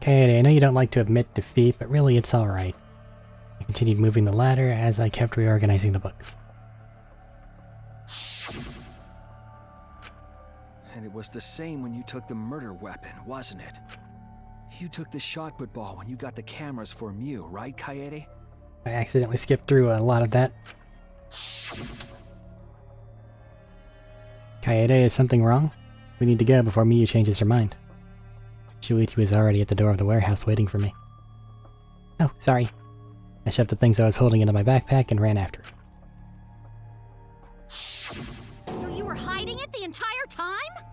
Kaede, I know you don't like to admit defeat, but really it's alright. I continued moving the ladder as I kept reorganizing the books. And it was the same when you took the murder weapon, wasn't it? You took the shot put ball when you got the cameras for Mew, right, Kaede? I accidentally skipped through a lot of that. Kaede, is something wrong? We need to go before Miyu changes her mind. Shuichi was already at the door of the warehouse waiting for me. Oh, sorry. I shoved the things I was holding into my backpack and ran after it. So you were hiding it the entire time?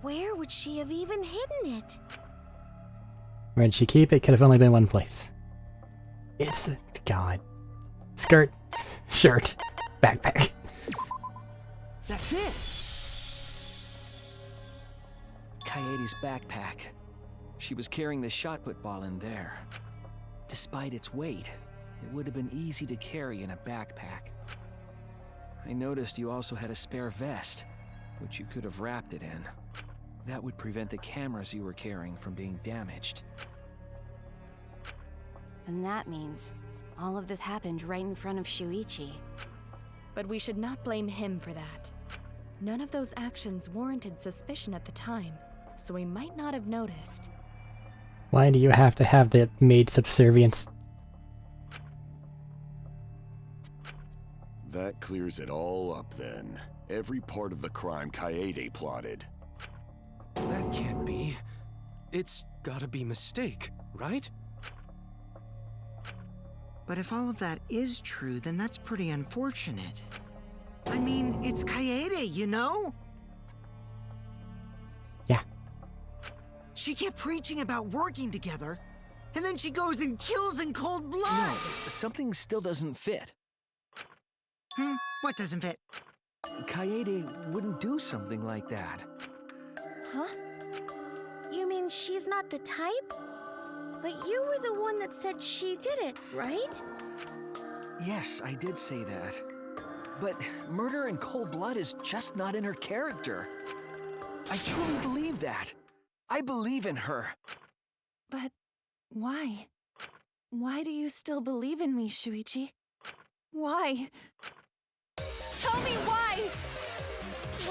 Where would she have even hidden it? Where did she keep it? Could have only been one place. It's... God. Skirt. Shirt. Backpack. That's it! Kaede's backpack. She was carrying the shot put ball in there. Despite its weight, it would have been easy to carry in a backpack. I noticed you also had a spare vest, which you could have wrapped it in. That would prevent the cameras you were carrying from being damaged. And that means all of this happened right in front of Shuichi. But we should not blame him for that. None of those actions warranted suspicion at the time, so we might not have noticed. Why do you have to have the maid subservience? That clears it all up then. Every part of the crime Kaede plotted. That can't be. It's gotta be mistake, right? But if all of that is true, then that's pretty unfortunate. I mean, it's Kaede, you know? Yeah. She kept preaching about working together, and then she goes and kills in cold blood! No, something still doesn't fit. What doesn't fit? Kaede wouldn't do something like that. Huh? You mean she's not the type? But you were the one that said she did it, right? Yes, I did say that. But murder in cold blood is just not in her character. I truly believe that. I believe in her. But why? Why do you still believe in me, Shuichi? Why? Tell me why!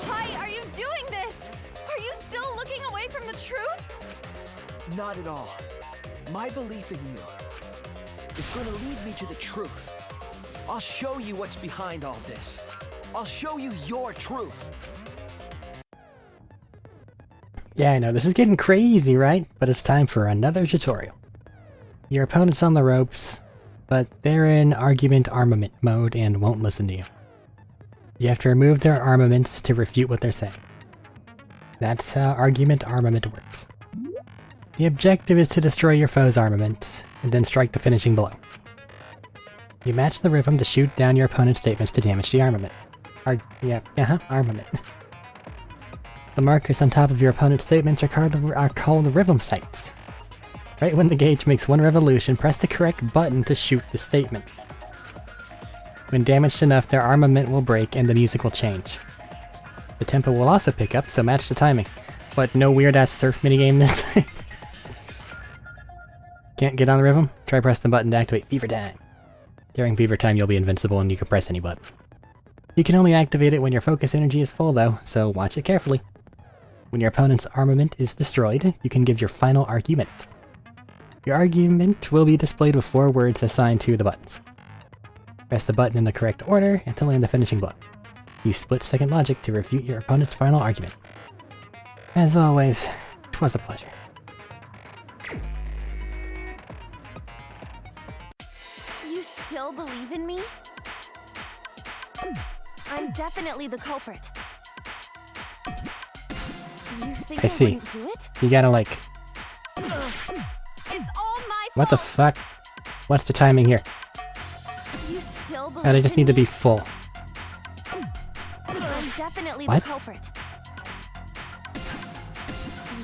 Why are you doing this? Are you still looking away from the truth? Not at all. My belief in you is going to lead me to the truth. I'll show you what's behind all this. I'll show you your truth. Yeah, I know, this is getting crazy, right? But it's time for another tutorial. Your opponent's on the ropes, but they're in argument armament mode and won't listen to you. You have to remove their armaments to refute what they're saying. That's how argument armament works. The objective is to destroy your foe's armaments, and then strike the finishing blow. You match the rhythm to shoot down your opponent's statements to damage the armament. Armament. The markers on top of your opponent's statements are called rhythm sights. Right when the gauge makes one revolution, press the correct button to shoot the statement. When damaged enough, their armament will break and the music will change. The tempo will also pick up, so match the timing. But no weird-ass surf minigame this time. Can't get on the rhythm? Try press the button to activate Fever Time. During Fever Time, you'll be invincible and you can press any button. You can only activate it when your focus energy is full though, so watch it carefully. When your opponent's armament is destroyed, you can give your final argument. Your argument will be displayed with 4 words assigned to the buttons. Press the button in the correct order until land the finishing blow. Use split-second logic to refute your opponent's final argument. As always, 'twas a pleasure. You still believe in me? I'm definitely the culprit. You think I see. wouldn't do it? You gotta like... It's all my fault. What the fuck? What's the timing here? You still believe Oh, they just in need to me? be full. I'm definitely What? the culprit.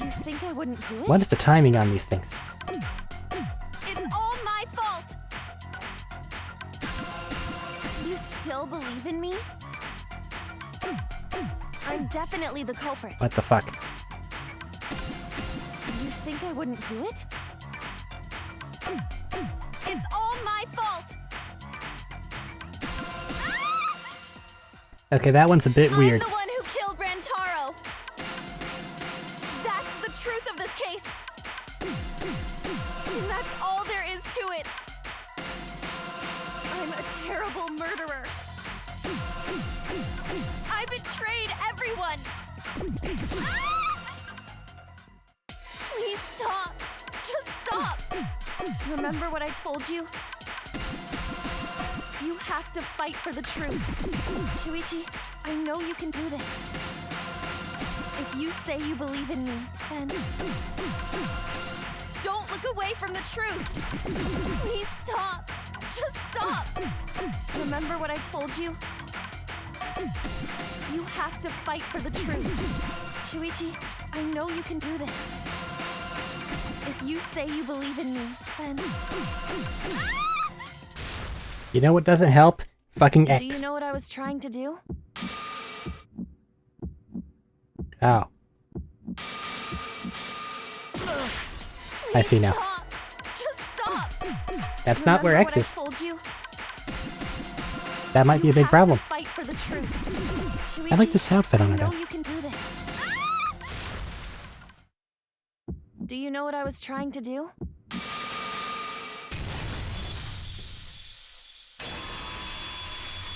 You think I wouldn't do it? What is the timing on these things? It's all my fault. You still believe in me? I'm definitely the culprit. What the fuck? You think I wouldn't do it? It's all my fault. Okay, that one's a bit weird. I'm the one who killed Rantaro. That's the truth of this case. And that's all there is to it. I'm a terrible murderer. I betrayed everyone. Please stop. Just stop. Remember what I told you? You have to fight for the truth. Shuichi, I know you can do this. If you say you believe in me, then Don't look away from the truth. Please stop. Just stop. Remember what I told you? You have to fight for the truth. Shuichi, I know you can do this. If you say you believe in me, then... You know what doesn't help? Fucking X. Do you know what I was trying to do? Oh. I see now. Stop. Just stop. That's not where X is. Told you? That might be a big problem. Fight for the truth. Shuichi, I like this outfit on her I know though. you can do this. Do you know what I was trying to do?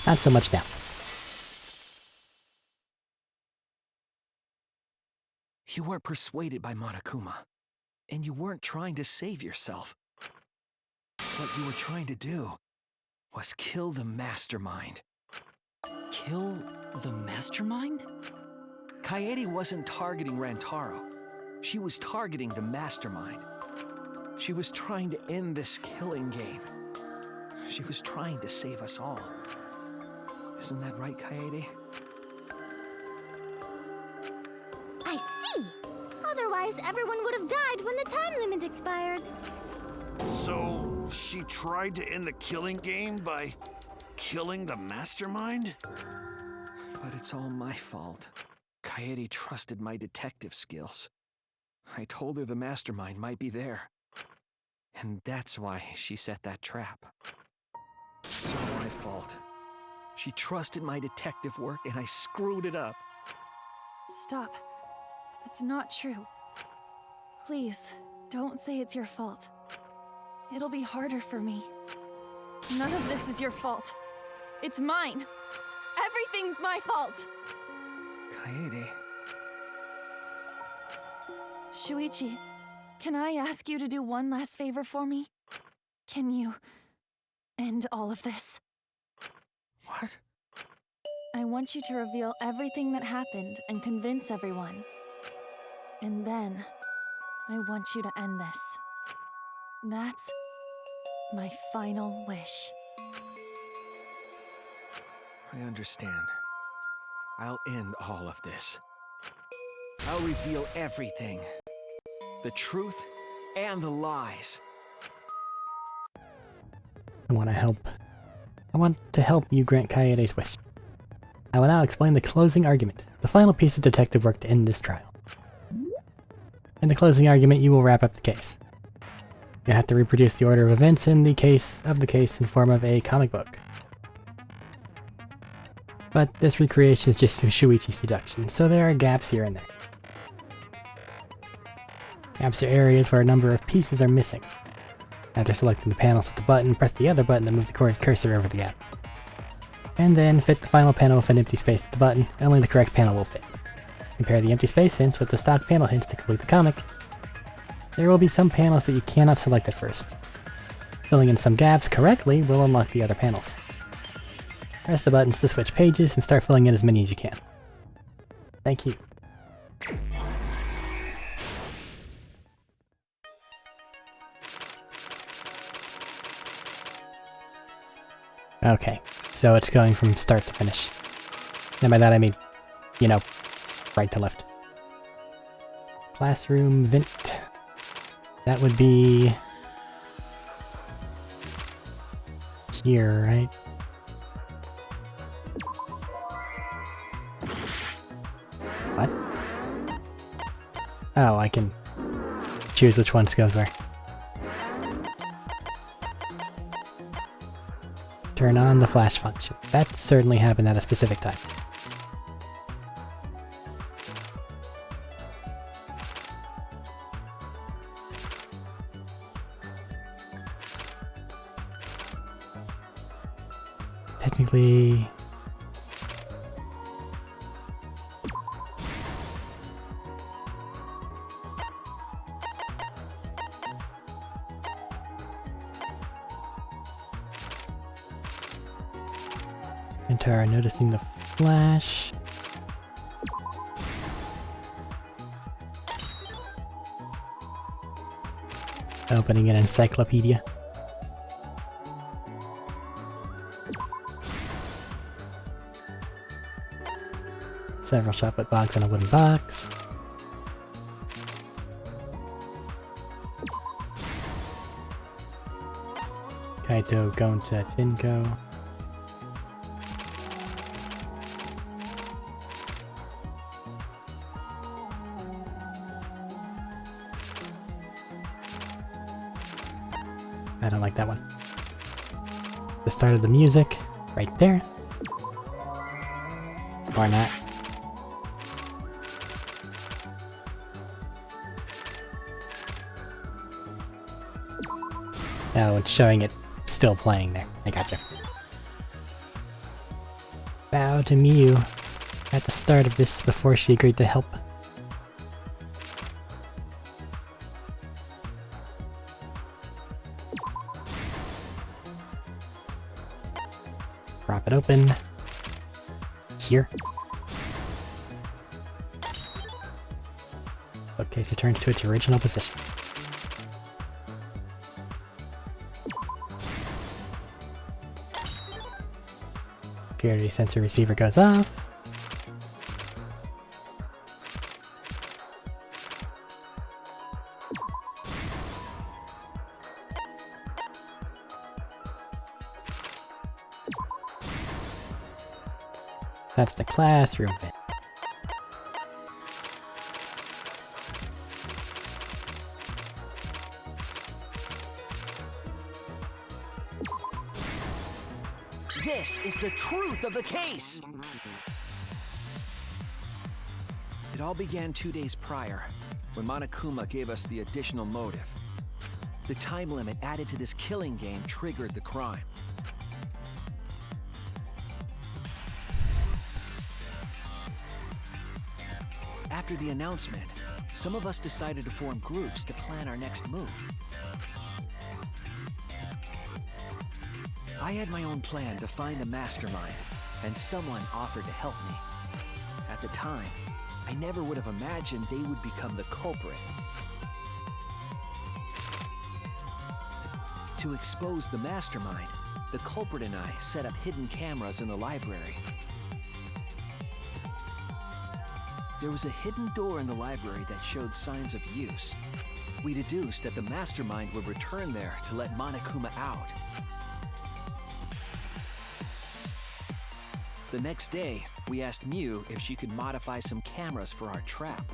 Not so much now. You weren't persuaded by Monokuma, and you weren't trying to save yourself. What you were trying to do was kill the mastermind. Kill the mastermind? Kaede wasn't targeting Rantaro. She was targeting the mastermind. She was trying to end this killing game. She was trying to save us all. Isn't that right, Kaede? I see! Otherwise, everyone would have died when the time limit expired. So, she tried to end the killing game by killing the mastermind? But it's all my fault. Kaede trusted my detective skills. I told her the mastermind might be there. And that's why she set that trap. It's all my fault. She trusted my detective work and I screwed it up. Stop. That's not true. Please, don't say it's your fault. It'll be harder for me. None of this is your fault. It's mine. Everything's my fault. Kaede. Shuichi, can I ask you to do one last favor for me? Can you end all of this? What? I want you to reveal everything that happened and convince everyone. And then, I want you to end this. That's my final wish. I understand. I'll end all of this. I'll reveal everything. The truth and the lies. I want to help. I want to help you grant Kaede's wish. I will now explain the closing argument, the final piece of detective work to end this trial. In the closing argument, you will wrap up the case. You have to reproduce the order of events in the case in form of a comic book. But this recreation is just Shuichi's deduction, so there are gaps here and there. Gaps are areas where a number of pieces are missing. After selecting the panels with the button, press the other button to move the cursor over the gap. And then fit the final panel with an empty space at the button, and only the correct panel will fit. Compare the empty space hints with the stock panel hints to complete the comic. There will be some panels that you cannot select at first. Filling in some gaps correctly will unlock the other panels. Press the buttons to switch pages and start filling in as many as you can. Thank you. Okay, so it's going from start to finish. And by that I mean, you know, right to left. Classroom vent. That would be here, right? What? Oh, I can choose which one goes where. Turn on the flash function. That certainly happened at a specific time. Technically... Enter noticing the flash. Opening an encyclopedia. Several chocolate box and a wooden box. Kaito going to Tinko. I don't like that one. The start of the music, right there. Or not. Oh, it's showing it still playing there. I gotcha. Bow to Miyu at the start of this before she agreed to help. Prop it open. Here. Bookcase returns to its original position. Security sensor receiver goes off. That's the classroom bit. This is the truth of the case! It all began 2 days prior, when Monokuma gave us the additional motive. The time limit added to this killing game triggered the crime. After the announcement, some of us decided to form groups to plan our next move. I had my own plan to find the mastermind, and someone offered to help me. At the time, I never would have imagined they would become the culprit. To expose the mastermind, the culprit and I set up hidden cameras in the library. There was a hidden door in the library that showed signs of use. We deduced that the mastermind would return there to let Monokuma out. The next day, we asked Miyu if she could modify some cameras for our trap.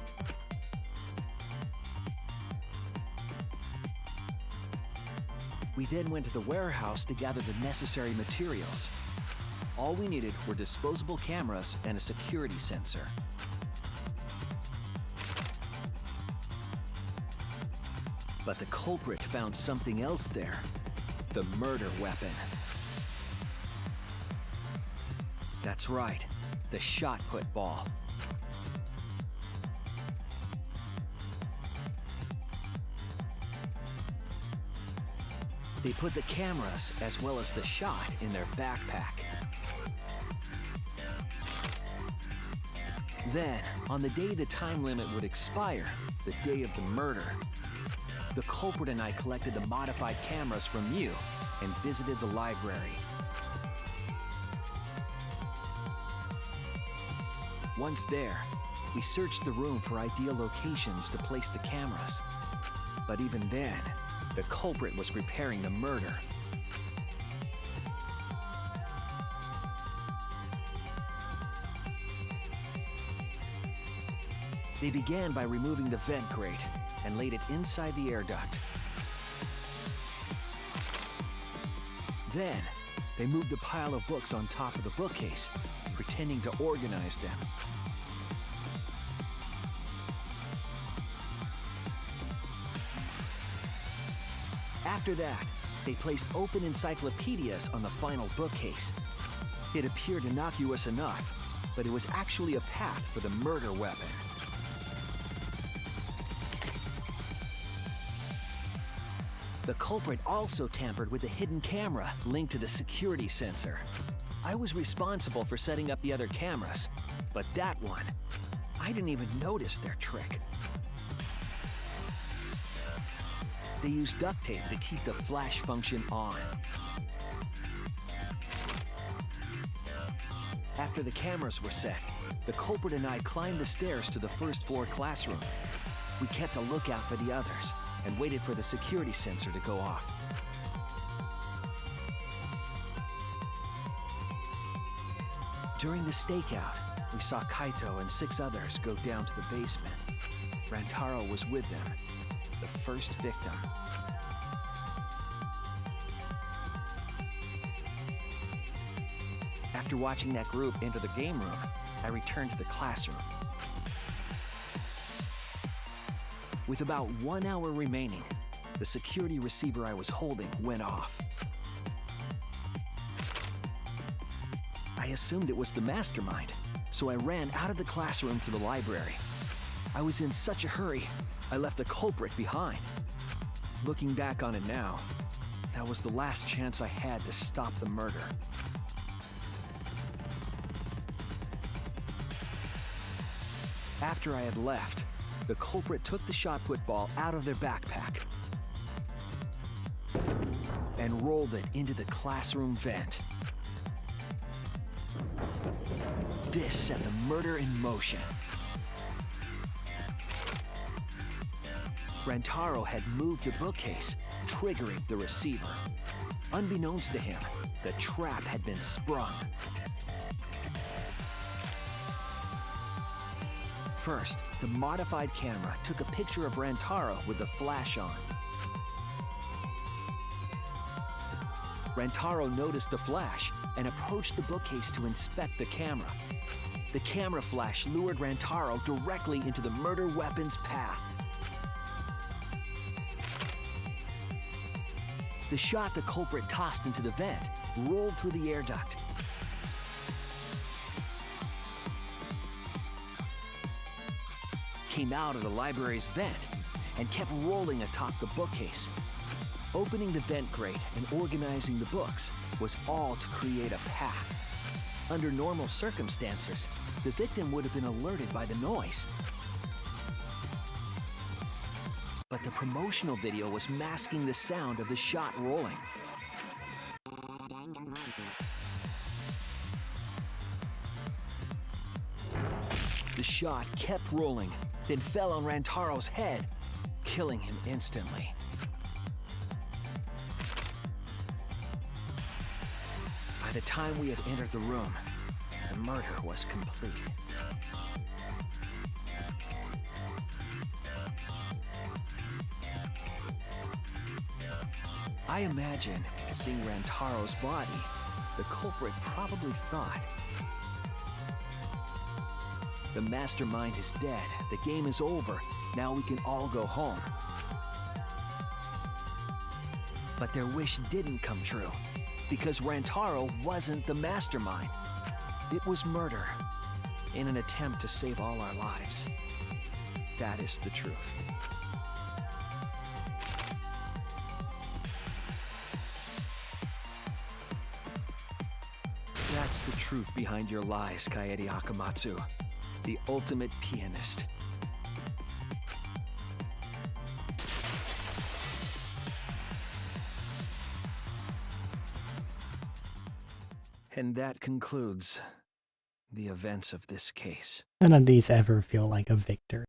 We then went to the warehouse to gather the necessary materials. All we needed were disposable cameras and a security sensor. But the culprit found something else there. The murder weapon. That's right, the shot put ball. They put the cameras as well as the shot in their backpack. Then, on the day the time limit would expire, the day of the murder, the culprit and I collected the modified cameras from Miyu and visited the library. Once there, we searched the room for ideal locations to place the cameras. But even then, the culprit was preparing the murder. They began by removing the vent grate and laid it inside the air duct. Then, they moved the pile of books on top of the bookcase, pretending to organize them. After that, they placed open encyclopedias on the final bookcase. It appeared innocuous enough, but it was actually a path for the murder weapon. The culprit also tampered with the hidden camera linked to the security sensor. I was responsible for setting up the other cameras, but that one, I didn't even notice their trick. they used duct tape to keep the flash function on. After the cameras were set, the culprit and I climbed the stairs to the first floor classroom. We kept a lookout for the others and waited for the security sensor to go off. During the stakeout, we saw Kaito and 6 others go down to the basement. Rantaro was with them, the first victim. After watching that group enter the game room, I returned to the classroom. With about 1 hour remaining, the security receiver I was holding went off. I assumed it was the mastermind, so I ran out of the classroom to the library. I was in such a hurry, I left the culprit behind. Looking back on it now, that was the last chance I had to stop the murder. After I had left, the culprit took the shot put ball out of their backpack and rolled it into the classroom vent. This set the murder in motion. Rantaro had moved the bookcase, triggering the receiver. Unbeknownst to him, the trap had been sprung. First, the modified camera took a picture of Rantaro with the flash on. Rantaro noticed the flash and approached the bookcase to inspect the camera. The camera flash lured Rantaro directly into the murder weapon's path. The shot the culprit tossed into the vent rolled through the air duct. Came out of the library's vent and kept rolling atop the bookcase. Opening the vent grate and organizing the books was all to create a path. Under normal circumstances, the victim would have been alerted by the noise. But the promotional video was masking the sound of the shot rolling. The shot kept rolling, then fell on Rantaro's head, killing him instantly. By the time we had entered the room, the murder was complete. I imagine, seeing Rantaro's body, the culprit probably thought, the mastermind is dead, the game is over, now we can all go home. But their wish didn't come true, because Rantaro wasn't the mastermind. It was murder, in an attempt to save all our lives. That is the truth. That's the truth behind your lies, Kaede Akamatsu, the ultimate pianist. And that concludes the events of this case. None of these ever feel like a victory.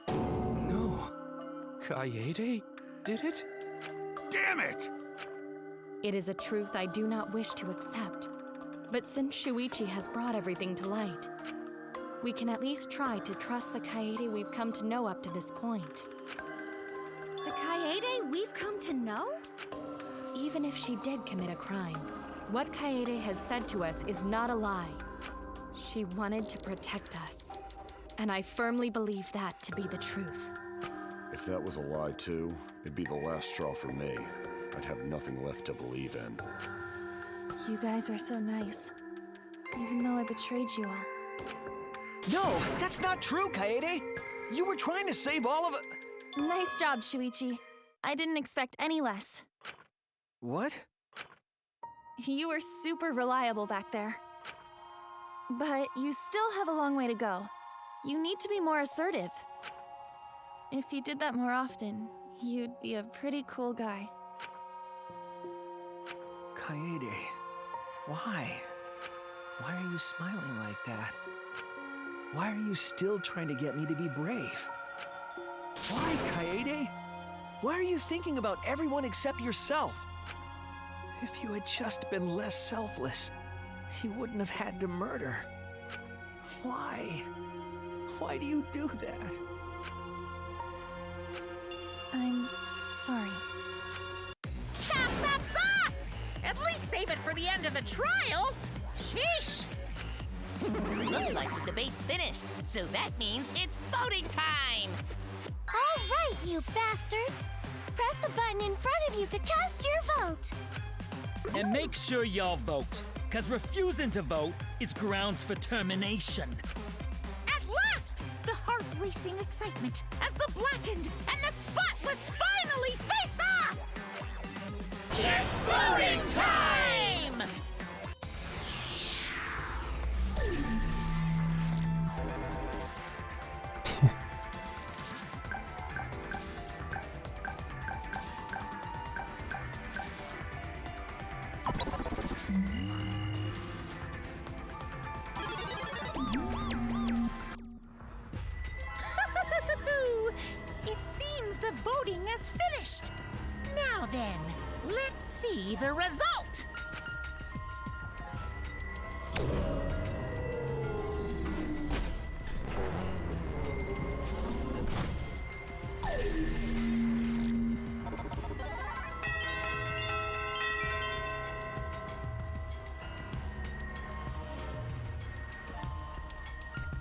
No. Kaede did it? Damn it! It is a truth I do not wish to accept. But since Shuichi has brought everything to light, we can at least try to trust the Kaede we've come to know up to this point. The Kaede we've come to know? Even if she did commit a crime, what Kaede has said to us is not a lie. She wanted to protect us. And I firmly believe that to be the truth. If that was a lie too, it'd be the last straw for me. I'd have nothing left to believe in. You guys are so nice, even though I betrayed you all. No, that's not true, Kaede! You were trying to save all of it. Nice job, Shuichi. I didn't expect any less. What? You were super reliable back there. But you still have a long way to go. You need to be more assertive. If you did that more often, You'd be a pretty cool guy. Kaede, why? Why are you smiling like that? Why are you still trying to get me to be brave? Why, Kaede? Why are you thinking about everyone except yourself? If you had just been less selfless, you wouldn't have had to murder. Why? Why do you do that? I'm sorry. Stop, stop, stop! At least save it for the end of the trial. Sheesh! Looks like the debate's finished, so that means it's voting time! All right, you bastards! Press the button in front of you to cast your vote! And make sure y'all vote, cause refusing to vote is grounds for termination. At last! The heart-racing excitement as the blackened and the spotless finally face off! It's voting time! It seems the voting has finished. Now then, let's see the result.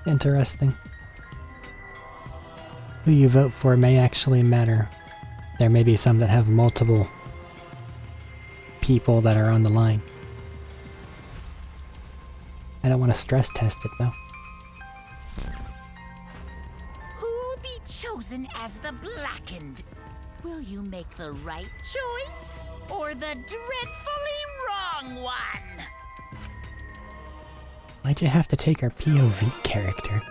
Interesting. Who you vote for may actually matter. There may be some that have multiple people that are on the line. I don't want to stress test it though. Who'll be chosen as the blackened? Will you make the right choice or the dreadfully wrong one? Why'd you have to take our POV character?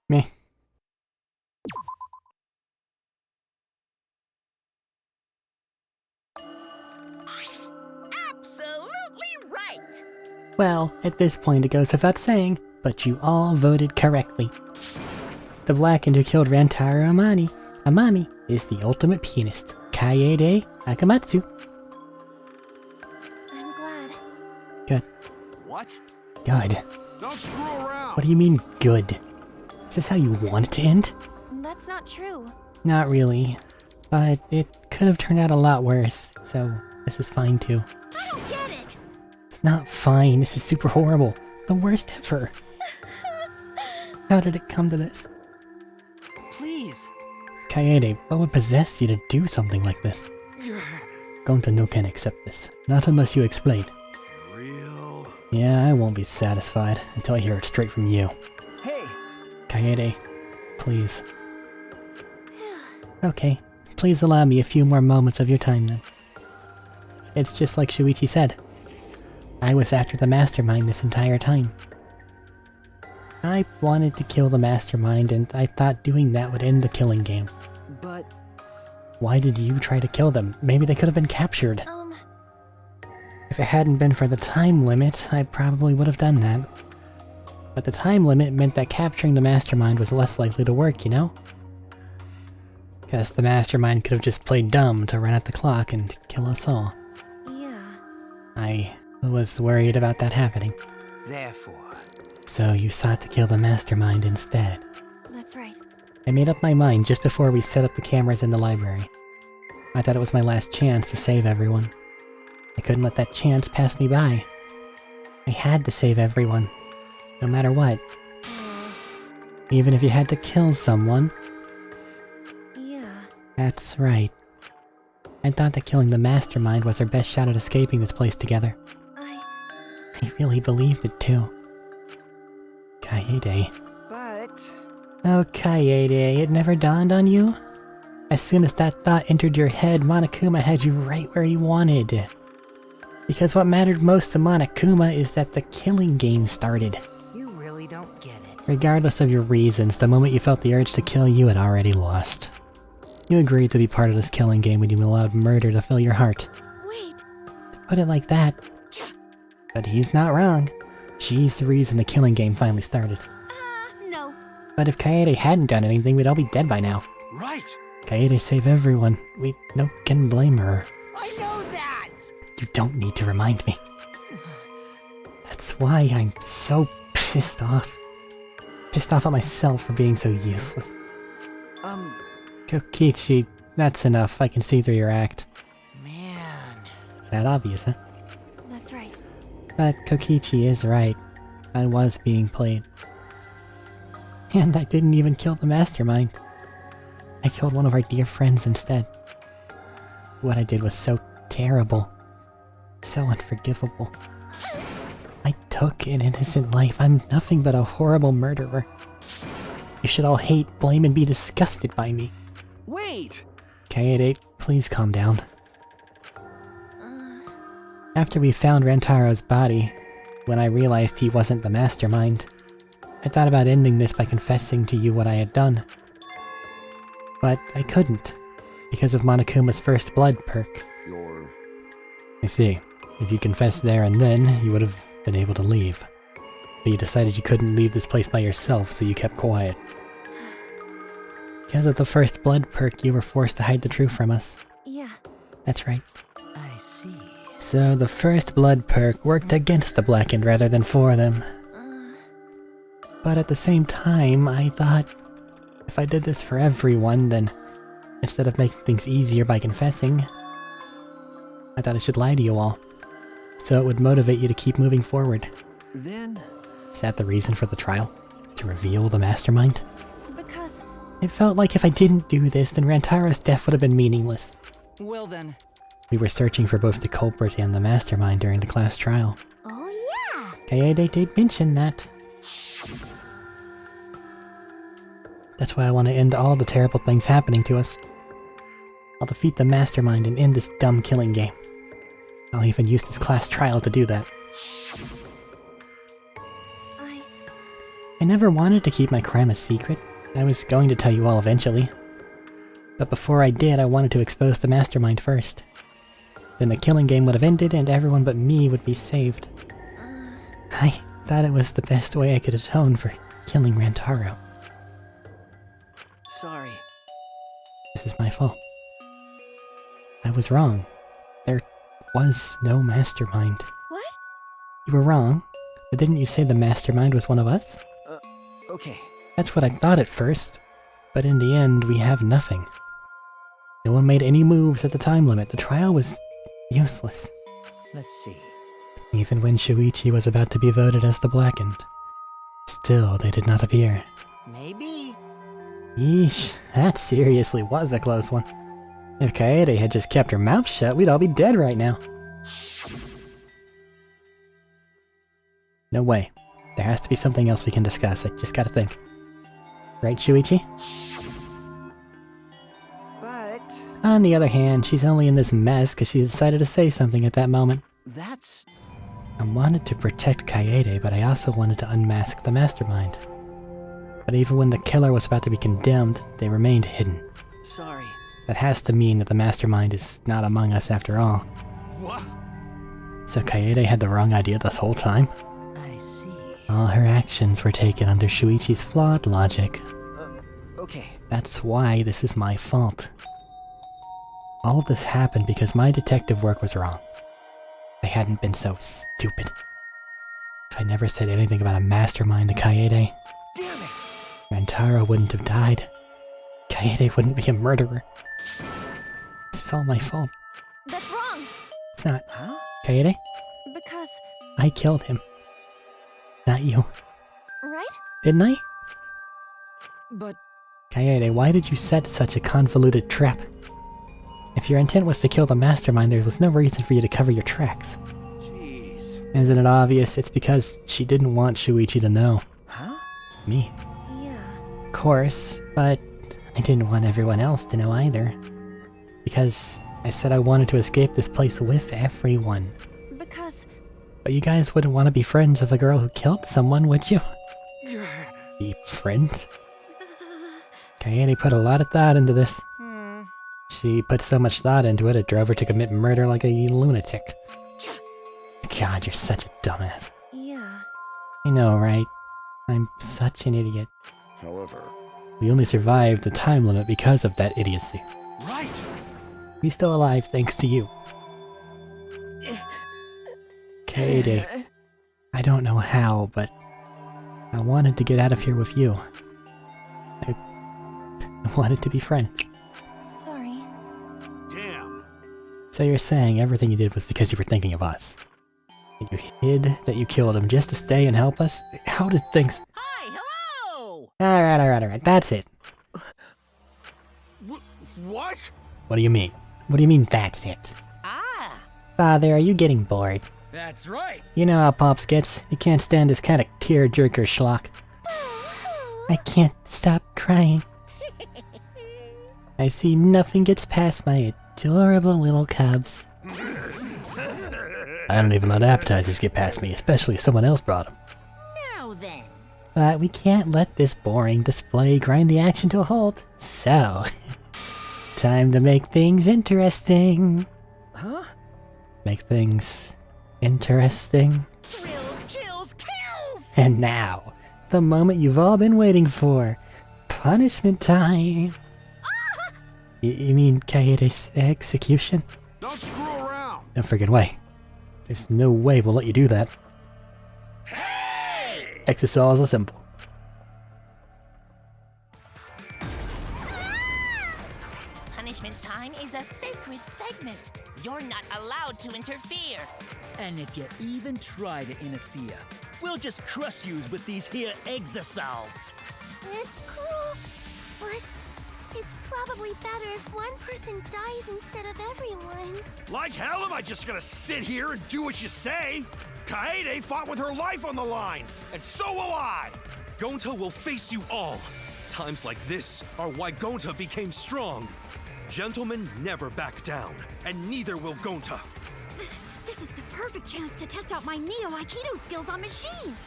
Me. Absolutely right! Well, at this point it goes without saying, but you all voted correctly. The blackened who killed Rantaro Amami is the ultimate pianist, Kaede Akamatsu. I'm glad. Good. What? Good. Don't screw around! What do you mean, good? Is this how you want it to end? That's not true. Not really. But it could have turned out a lot worse, so this is fine too. I don't get it! It's not fine, this is super horrible. The worst ever. How did it come to this? Please. Kaede, what would possess you to do something like this? Gonta no can accept this. Not unless you explain. Real? Yeah, I won't be satisfied until I hear it straight from you. Hey! Kaede, please. Okay, please allow me a few more moments of your time then. It's just like Shuichi said. I was after the mastermind this entire time. I wanted to kill the mastermind and I thought doing that would end the killing game. But... Why did you try to kill them? Maybe they could have been captured. If it hadn't been for the time limit, I probably would have done that. But the time limit meant that capturing the mastermind was less likely to work, you know? Guess the mastermind could have just played dumb to run out the clock and kill us all. Yeah. I was worried about that happening. Therefore... So you sought to kill the mastermind instead. That's right. I made up my mind just before we set up the cameras in the library. I thought it was my last chance to save everyone. I couldn't let that chance pass me by. I had to save everyone. No matter what. Even if you had to kill someone. Yeah. That's right. I thought that killing the mastermind was our best shot at escaping this place together. I really believed it too. Kaede. But... Oh, Kaede, it never dawned on you? As soon as that thought entered your head, Monokuma had you right where he wanted. Because what mattered most to Monokuma is that the killing game started. You really don't get it. Regardless of your reasons, the moment you felt the urge to kill, you had already lost. You agreed to be part of this killing game when you allowed murder to fill your heart. Wait. To put it like that. But he's not wrong. She's the reason the killing game finally started. No. But if Kaede hadn't done anything, we'd all be dead by now. Right. Kaede saved everyone. We no can blame her. I know that! You don't need to remind me. That's why I'm so pissed off. Pissed off at myself for being so useless. Kokichi, that's enough. I can see through your act. Man. That obvious, huh? That's right. But Kokichi is right. I was being played. And I didn't even kill the mastermind. I killed one of our dear friends instead. What I did was so terrible. So unforgivable. I took an innocent life. I'm nothing but a horrible murderer. You should all hate, blame, and be disgusted by me. Wait! Kaede, please calm down. After we found Rantaro's body, when I realized he wasn't the mastermind, I thought about ending this by confessing to you what I had done. But I couldn't, because of Monokuma's first blood perk. I see. If you confessed there and then, you would have been able to leave. But you decided you couldn't leave this place by yourself, so you kept quiet. Because of the first blood perk, you were forced to hide the truth from us. Yeah. That's right. I see. So the first blood perk worked against the Blackened rather than for them. But at the same time, I thought, if I did this for everyone, then instead of making things easier by confessing, I thought I should lie to you all. So it would motivate you to keep moving forward. Then... Is that the reason for the trial? To reveal the mastermind? Because... It felt like if I didn't do this, then Rantaro's death would have been meaningless. Well then. We were searching for both the culprit and the mastermind during the class trial. Oh yeah! Kaede did mention that. That's why I want to end all the terrible things happening to us. I'll defeat the mastermind and end this dumb killing game. I'll even use this class trial to do that. I never wanted to keep my crime a secret. I was going to tell you all eventually. But before I did, I wanted to expose the mastermind first. Then the killing game would have ended and everyone but me would be saved. I thought it was the best way I could atone for killing Rantaro. Sorry. This is my fault. I was wrong. There was no mastermind. What? You were wrong, but didn't you say the mastermind was one of us? Okay. That's what I thought at first, but in the end we have nothing. No one made any moves at the time limit. The trial was useless. Let's see. Even when Shuichi was about to be voted as the Blackened. Still, they did not appear. Maybe. Yeesh, that seriously was a close one. If Kaede had just kept her mouth shut, we'd all be dead right now. No way. There has to be something else we can discuss. I just gotta think. Right, Shuichi? But... On the other hand, she's only in this mess because she decided to say something at that moment. That's... I wanted to protect Kaede, but I also wanted to unmask the mastermind. But even when the killer was about to be condemned, they remained hidden. Sorry. That has to mean that the mastermind is not among us after all. What? So Kaede had the wrong idea this whole time? I see. All her actions were taken under Shuichi's flawed logic. Okay. That's why this is my fault. All of this happened because my detective work was wrong. I hadn't been so stupid. If I never said anything about a mastermind to Kaede, Damn it! Rantaro wouldn't have died. Kaede wouldn't be a murderer. This is all my fault. That's wrong! It's not. Huh? Kaede? Because... I killed him. Not you. Right? Didn't I? But... Kaede, why did you set such a convoluted trap? If your intent was to kill the mastermind, there was no reason for you to cover your tracks. Jeez. Isn't it obvious? It's because she didn't want Shuichi to know. Huh? Me. Yeah. Of course, but I didn't want everyone else to know either. Because I said I wanted to escape this place with everyone. Because... But you guys wouldn't want to be friends with a girl who killed someone, would you? Be friends? Kaede put a lot of thought into this. She put so much thought into it, it drove her to commit murder like a lunatic. God, you're such a dumbass. Yeah. I know, right? I'm such an idiot. However, We only survived the time limit because of that idiocy. Right! We're still alive thanks to you. Kaede, I don't know how, but I wanted to get out of here with you. I wanted to be friends. Sorry. Damn. So you're saying everything you did was because you were thinking of us? And you hid that you killed him just to stay and help us? How did things... Hi, hello! Alright, that's it. What? What do you mean? What do you mean that's it? Father, are you getting bored? That's right. You know how Pops gets. You can't stand this kind of tear-jerker schlock. I can't stop crying. I see nothing gets past my adorable little cubs. I don't even let appetizers get past me, especially if someone else brought them. Now then. But we can't let this boring display grind the action to a halt. So, time to make things interesting. Huh? Make things interesting. Thrills, chills, kills! And now, the moment you've all been waiting for. Punishment time. You mean Kaede's execution? Don't screw around. No friggin' way. There's no way we'll let you do that. Hey! Exercise is simple. Punishment time is a sacred segment. You're not allowed to interfere. And if you even try to interfere, we'll just crush you with these here exosols. It's cool, but it's probably better if one person dies instead of everyone. Like hell am I just gonna sit here and do what you say? Kaede fought with her life on the line, and so will I! Gonta will face you all. Times like this are why Gonta became strong. Gentlemen never back down, and neither will Gonta. This is the perfect chance to test out my Neo Aikido skills on machines.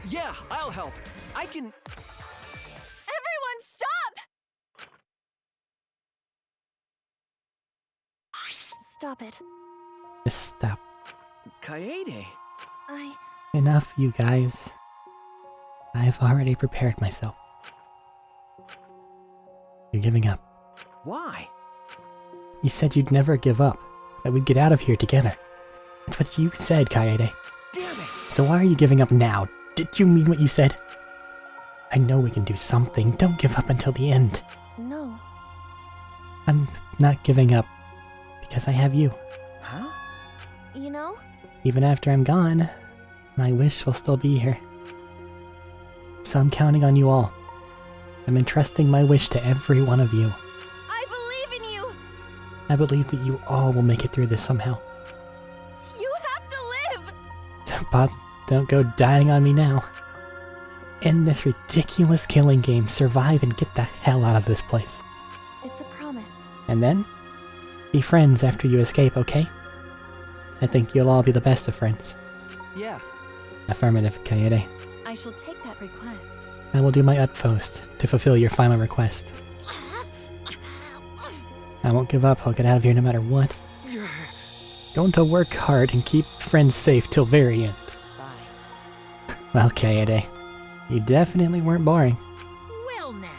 Yeah, I'll help. I can... Everyone, stop! Stop it. Just stop. Kaede. Enough, you guys. I've already prepared myself. You're giving up. Why? You said you'd never give up. That we'd get out of here together. That's what you said, Kaede. Damn it! So why are you giving up now? Did you mean what you said? I know we can do something. Don't give up until the end. No. I'm not giving up. Because I have you. Huh? You know? Even after I'm gone, my wish will still be here. So I'm counting on you all. I'm entrusting my wish to every one of you. I believe in you! I believe that you all will make it through this somehow. You have to live! Bob, don't go dying on me now. End this ridiculous killing game, survive and get the hell out of this place. It's a promise. And then, be friends after you escape, okay? I think you'll all be the best of friends. Yeah. Affirmative, Kaede. I shall take that request. I will do my utmost to fulfill your final request. I won't give up, I'll get out of here no matter what. Going to work hard and keep friends safe till very end. Bye. Well, Kaede, you definitely weren't boring. Well now.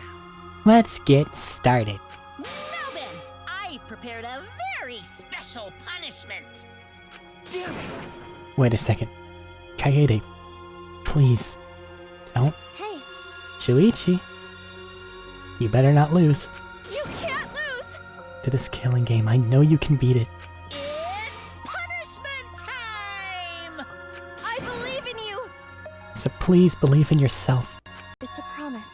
Let's get started. Now then, I've prepared a very special punishment. Damn it! Wait a second. Kaede, please, don't. Hey, Shuichi, you better not lose. you can't lose! To this killing game, I know you can beat it. It's punishment time! I believe in you! So please believe in yourself. It's a promise.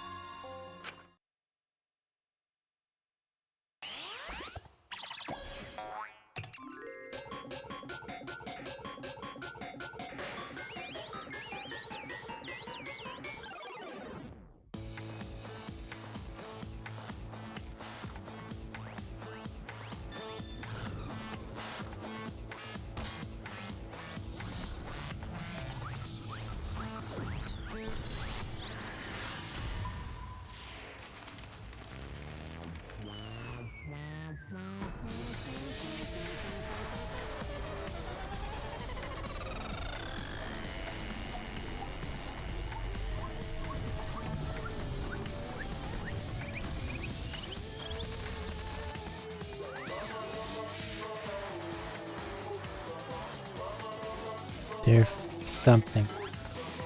There's something.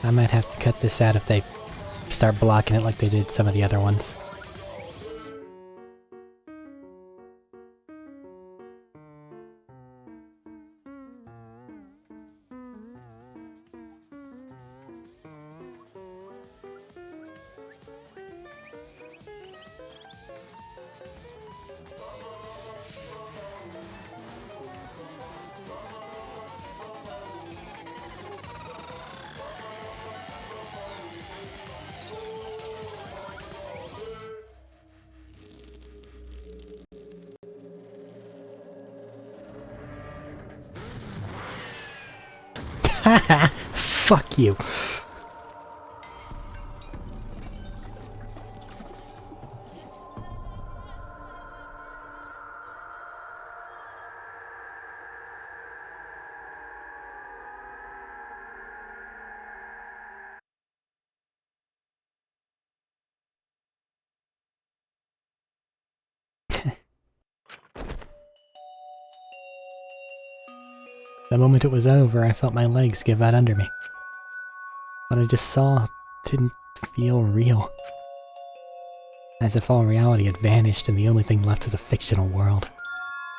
I might have to cut this out if they start blocking it like they did some of the other ones. Haha! Fuck you! The moment it was over, I felt my legs give out under me. What I just saw didn't feel real. As if all reality had vanished and the only thing left was a fictional world.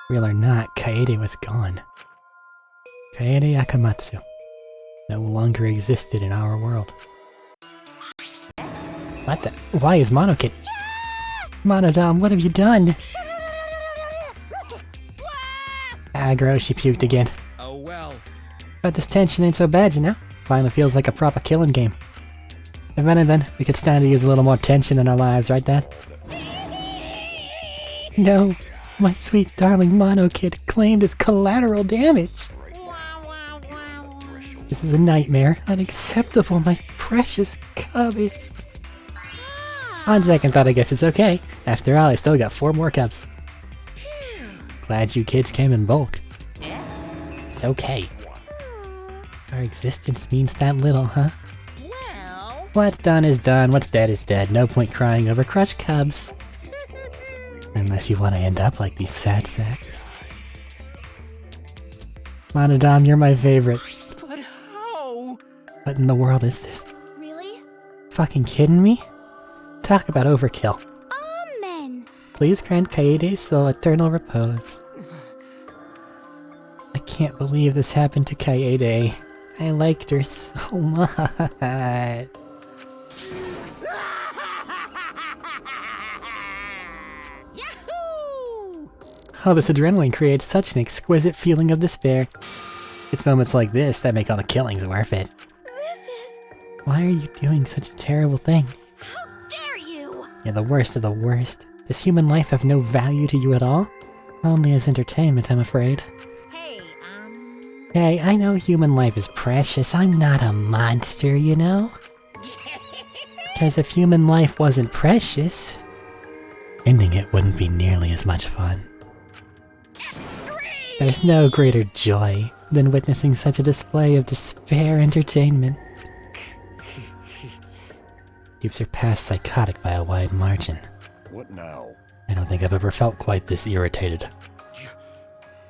Real or not, Kaede was gone. Kaede Akamatsu no longer existed in our world. What the? Why is Monokid? Monodam, what have you done? Aggro, she puked again. Oh well. But this tension ain't so bad, you know? Finally feels like a proper killing game. If anything, we could stand to use a little more tension in our lives, right, Dad? No, my sweet darling Monokid claimed as collateral damage. This is a nightmare. Unacceptable, my precious cubbies. On second thought, I guess it's okay. After all, I still got 4 more cubs. Glad you kids came in bulk. It's okay. Our existence means that little, huh? Well... What's done is done, what's dead is dead. No point crying over crushed cubs. Unless you want to end up like these sad sacks. Monodam, you're my favorite. But how? What in the world is this? Really? Fucking kidding me? Talk about overkill. Amen. Please grant Kaede's soul eternal repose. I can't believe this happened to Kaede. I liked her so much. Yahoo! Oh, this adrenaline creates such an exquisite feeling of despair. It's moments like this that make all the killings worth it. This is... Why are you doing such a terrible thing? How dare you! You're the worst of the worst. Does human life have no value to you at all? Only as entertainment, I'm afraid. Hey, I know human life is precious. I'm not a monster, you know? Because if human life wasn't precious, ending it wouldn't be nearly as much fun. There's no greater joy than witnessing such a display of despair entertainment. You've surpassed psychotic by a wide margin. What now? I don't think I've ever felt quite this irritated.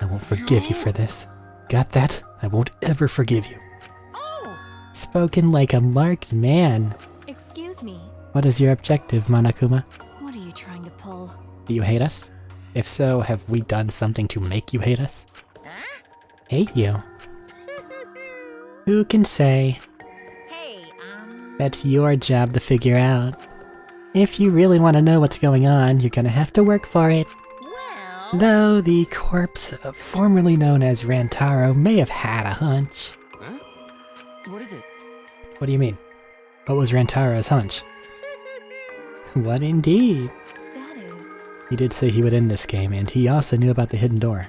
I won't forgive you for this. Got that? I won't ever forgive you. Oh! Spoken like a marked man. Excuse me. What is your objective, Monokuma? What are you trying to pull? Do you hate us? If so, have we done something to make you hate us? Huh? Hate you? Who can say? Hey, That's your job to figure out. If you really want to know what's going on, you're gonna have to work for it. Though the corpse, formerly known as Rantaro, may have had a hunch. Huh? What is it? What do you mean? What was Rantaro's hunch? What indeed? That is... He did say he would end this game, and he also knew about the hidden door.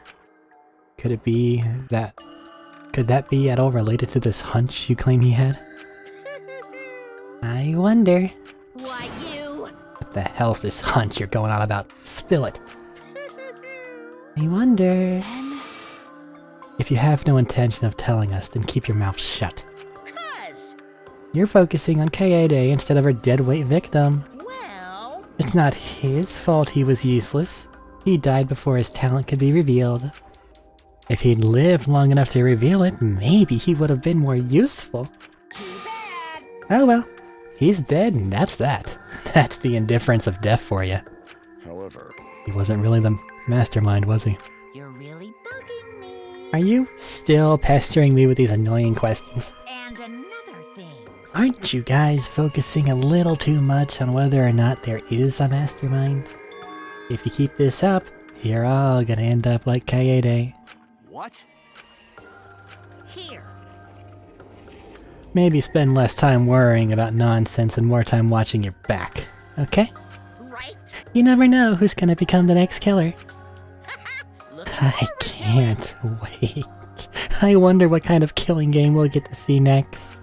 Could it be that... Could that be at all related to this hunch you claim he had? I wonder. why you? What the hell's this hunch you're going on about? Spill it. I wonder... If you have no intention of telling us, then keep your mouth shut. Cuz... You're focusing on Kaede instead of her deadweight victim. Well... It's not his fault he was useless. He died before his talent could be revealed. If he'd lived long enough to reveal it, maybe he would have been more useful. Oh well, he's dead and that's that. That's the indifference of death for you. However, he wasn't really the mastermind, was he? You're really bugging me. Are you still pestering me with these annoying questions? And another thing. Aren't you guys focusing a little too much on whether or not there is a mastermind? If you keep this up, you're all gonna end up like Kaede. What? Here. Maybe spend less time worrying about nonsense and more time watching your back, okay? Right. You never know who's gonna become the next killer. I can't wait. I wonder what kind of killing game we'll get to see next.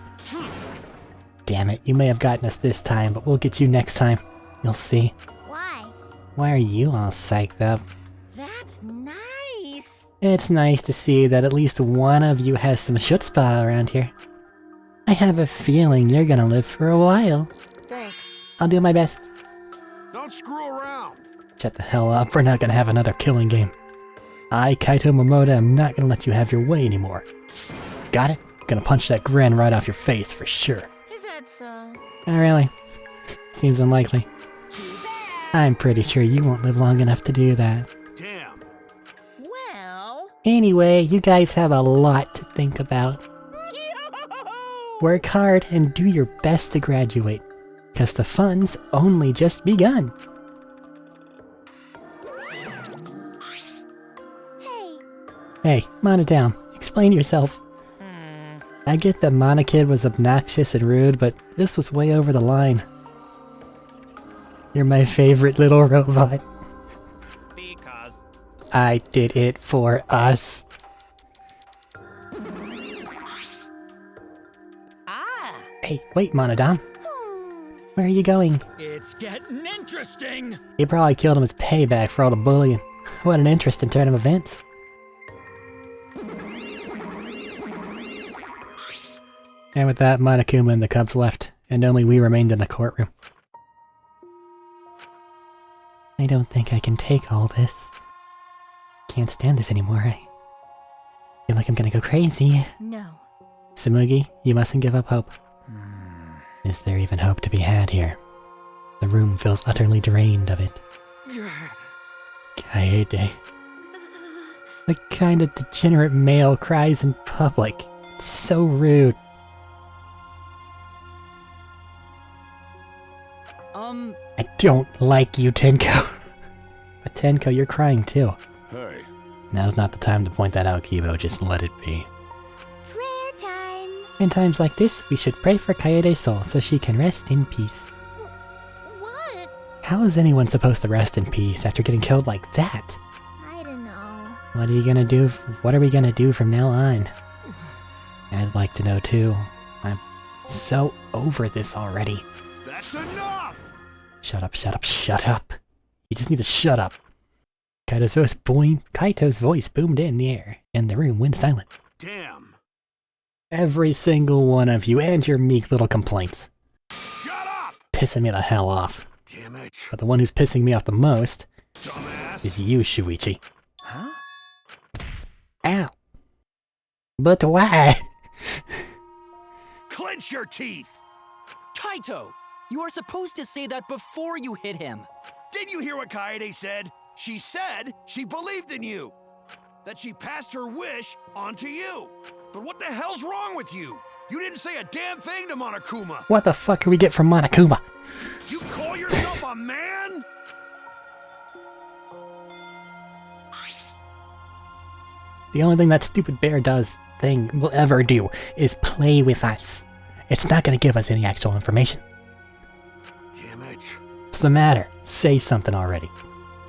Damn it, you may have gotten us this time, but we'll get you next time. You'll see. Why? Why are you all psyched up? That's nice. It's nice to see that at least one of you has some chutzpah around here. I have a feeling you're gonna live for a while. Thanks. I'll do my best. Don't screw around. Shut the hell up, we're not gonna have another killing game. I, Kaito Momoda, am not gonna let you have your way anymore. Got it? Gonna punch that grin right off your face for sure. Is that so? Oh really? Seems unlikely. I'm pretty sure you won't live long enough to do that. Damn. Well. Anyway, you guys have a lot to think about. Work hard and do your best to graduate, cause the fun's only just begun. Hey, Mana down. Explain yourself. I get that Mana Kid was obnoxious and rude, but this was way over the line. You're my favorite little robot. Because. I did it for us. Hey, wait, Monodam. Where are you going? It's getting interesting. You probably killed him as payback for all the bullying. What an interesting turn of events. And with that, Monokuma and the Cubs left, and only we remained in the courtroom. I don't think I can take all this. Can't stand this anymore. I feel like I'm gonna go crazy. No. Tsumugi, you mustn't give up hope. Is there even hope to be had here? The room feels utterly drained of it. Kaede. The kind of degenerate male cries in public. It's so rude. I don't like you, Tenko. But Tenko, you're crying too. Hey. Now's not the time to point that out, Kibo. Just let it be. Prayer time. In times like this, we should pray for Kaede's soul so she can rest in peace. What? How is anyone supposed to rest in peace after getting killed like that? I don't know. What are you gonna do? What are we gonna do from now on? I'd like to know too. I'm so over this already. That's enough! Shut up, shut up, shut up. You just need to shut up. Kaito's voice boomed in the air, and the room went silent. Damn. Every single one of you and your meek little complaints. Shut up! Pissing me the hell off. Damn it. But the one who's pissing me off the most Dumbass. is you, Shuichi. Huh? Ow. But why? Clench your teeth! Kaito! You are supposed to say that before you hit him. Didn't you hear what Kaede said? She said she believed in you. That she passed her wish on to you. But what the hell's wrong with you? You didn't say a damn thing to Monokuma. What the fuck can we get from Monokuma? You call yourself a man? The only thing that stupid bear will ever do is play with us. It's not gonna give us any actual information. Damn it. What's the matter? Say something already.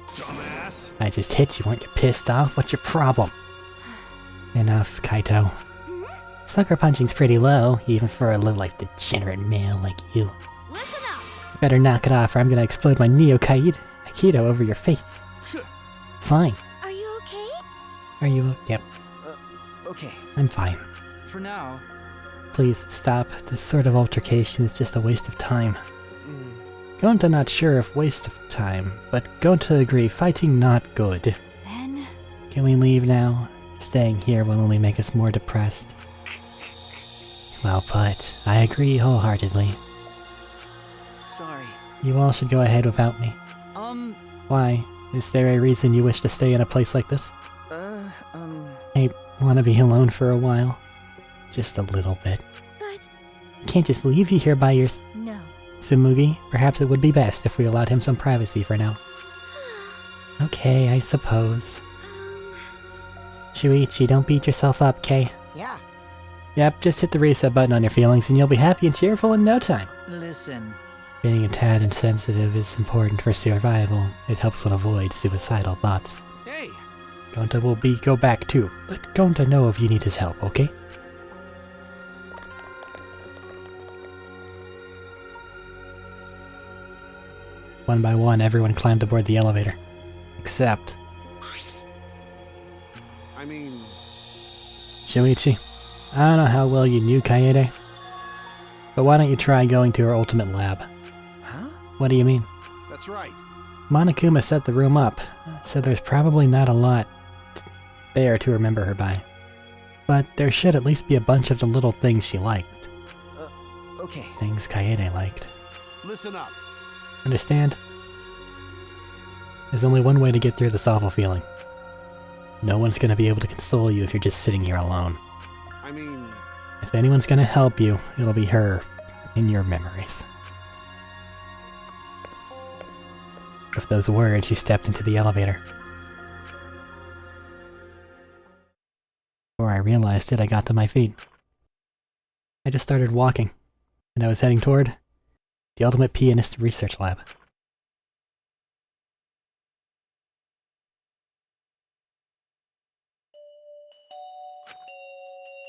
Dumbass. I just hit you. Aren't you pissed off? What's your problem? Enough, Kaito. Sucker punching's pretty low, even for a low-life degenerate male like you. Listen up. You better knock it off or I'm gonna explode my Aikido over your face. Fine. Are you okay? Are you? Yep. Okay. I'm fine. For now. Please stop. This sort of altercation is just a waste of time. Gonta not sure if waste of time, but Gonta agree fighting not good. Then... Can we leave now? Staying here will only make us more depressed. Well put. I agree wholeheartedly. Sorry. You all should go ahead without me. Why? Is there a reason you wish to stay in a place like this? Hey, wanna be alone for a while? Just a little bit. But... Can't just leave you here by your... No. Tsumugi, perhaps it would be best if we allowed him some privacy for now. Okay, I suppose. Shuichi, don't beat yourself up, Kay. Yeah. Yep, just hit the reset button on your feelings and you'll be happy and cheerful in no time. Listen. Being a tad insensitive is important for survival. It helps one avoid suicidal thoughts. Hey! Gonta will go back too. Let Gonta know if you need his help, okay? One by one, everyone climbed aboard the elevator. Except... I mean... Shuichi, I don't know how well you knew Kaede, but why don't you try going to her ultimate lab? Huh? What do you mean? That's right. Monokuma set the room up, so there's probably not a lot there to remember her by. But there should at least be a bunch of the little things she liked. Okay. Things Kaede liked. Listen up. Understand? There's only one way to get through this awful feeling. No one's gonna be able to console you if you're just sitting here alone. I mean... If anyone's gonna help you, it'll be her in your memories. With those words, she stepped into the elevator. Before I realized it, I got to my feet. I just started walking, and I was heading toward the Ultimate Pianist Research Lab.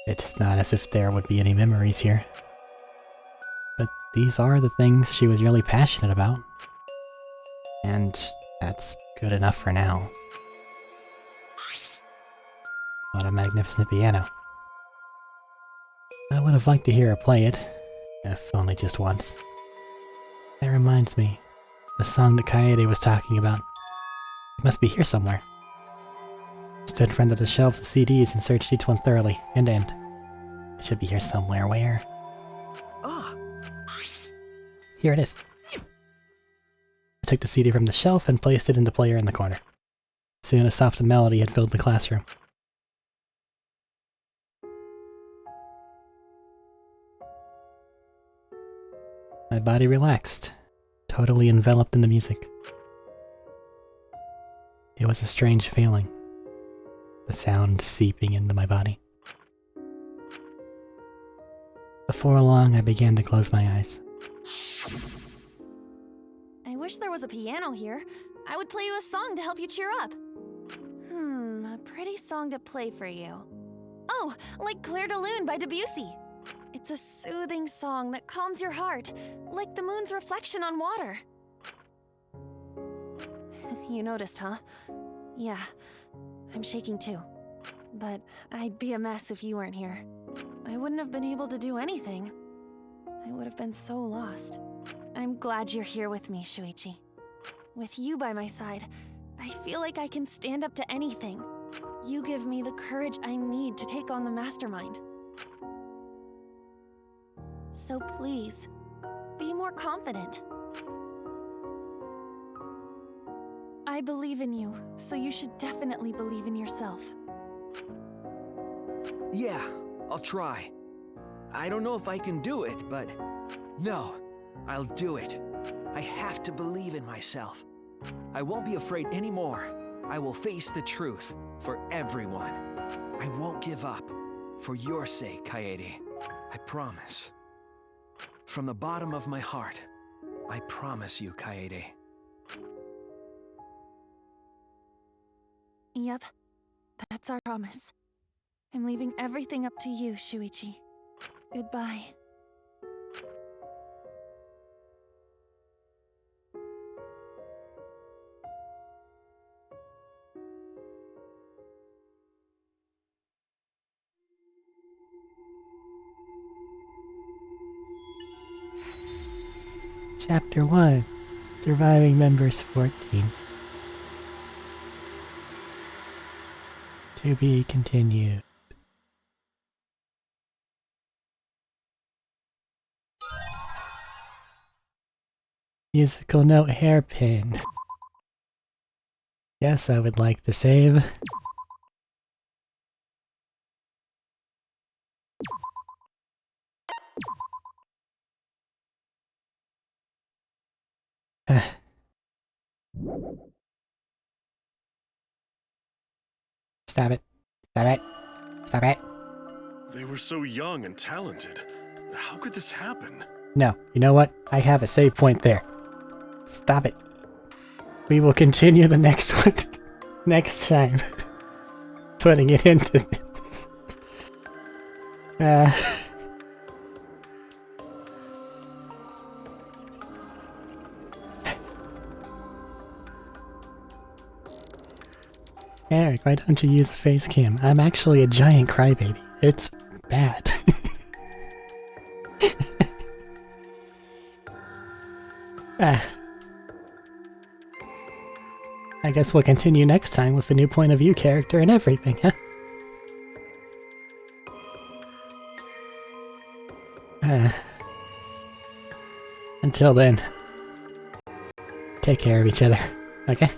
It's not as if there would be any memories here. But these are the things she was really passionate about. And that's good enough for now. What a magnificent piano. I would have liked to hear her play it, if only just once. That reminds me, the song that Kaede was talking about. It must be here somewhere. I stood in front of the shelves of CDs and searched each one thoroughly, end to end. It should be here somewhere. Where? Ah! Here it is. I took the CD from the shelf and placed it in the player in the corner. Soon a soft melody had filled the classroom. My body relaxed, totally enveloped in the music. It was a strange feeling, the sound seeping into my body. Before long, I began to close my eyes. I wish there was a piano here. I would play you a song to help you cheer up. A pretty song to play for you. Oh, like Clair de Lune by Debussy. It's a soothing song that calms your heart, like the moon's reflection on water. You noticed, huh? Yeah, I'm shaking too. But I'd be a mess if you weren't here. I wouldn't have been able to do anything. I would have been so lost. I'm glad you're here with me, Shuichi. With you by my side, I feel like I can stand up to anything. You give me the courage I need to take on the mastermind. So please, be more confident. I believe in you, so you should definitely believe in yourself. Yeah, I'll try. I don't know if I can do it, but... No, I'll do it. I have to believe in myself. I won't be afraid anymore. I will face the truth for everyone. I won't give up. For your sake, Kaede. I promise. From the bottom of my heart, I promise you, Kaede. Yep, that's our promise. I'm leaving everything up to you, Shuichi. Goodbye. Chapter 1. Surviving Members 14. To be continued. Musical note hairpin. Yes, I would like to save. Stop it. Stop it. Stop it. They were so young and talented. How could this happen? No, you know what? I have a save point there. Stop it. We will continue the next one next time. Putting it into this. Arik, why don't you use a face cam? I'm actually a giant crybaby. It's bad. I guess we'll continue next time with a new point of view character and everything, huh? Until then, take care of each other, okay?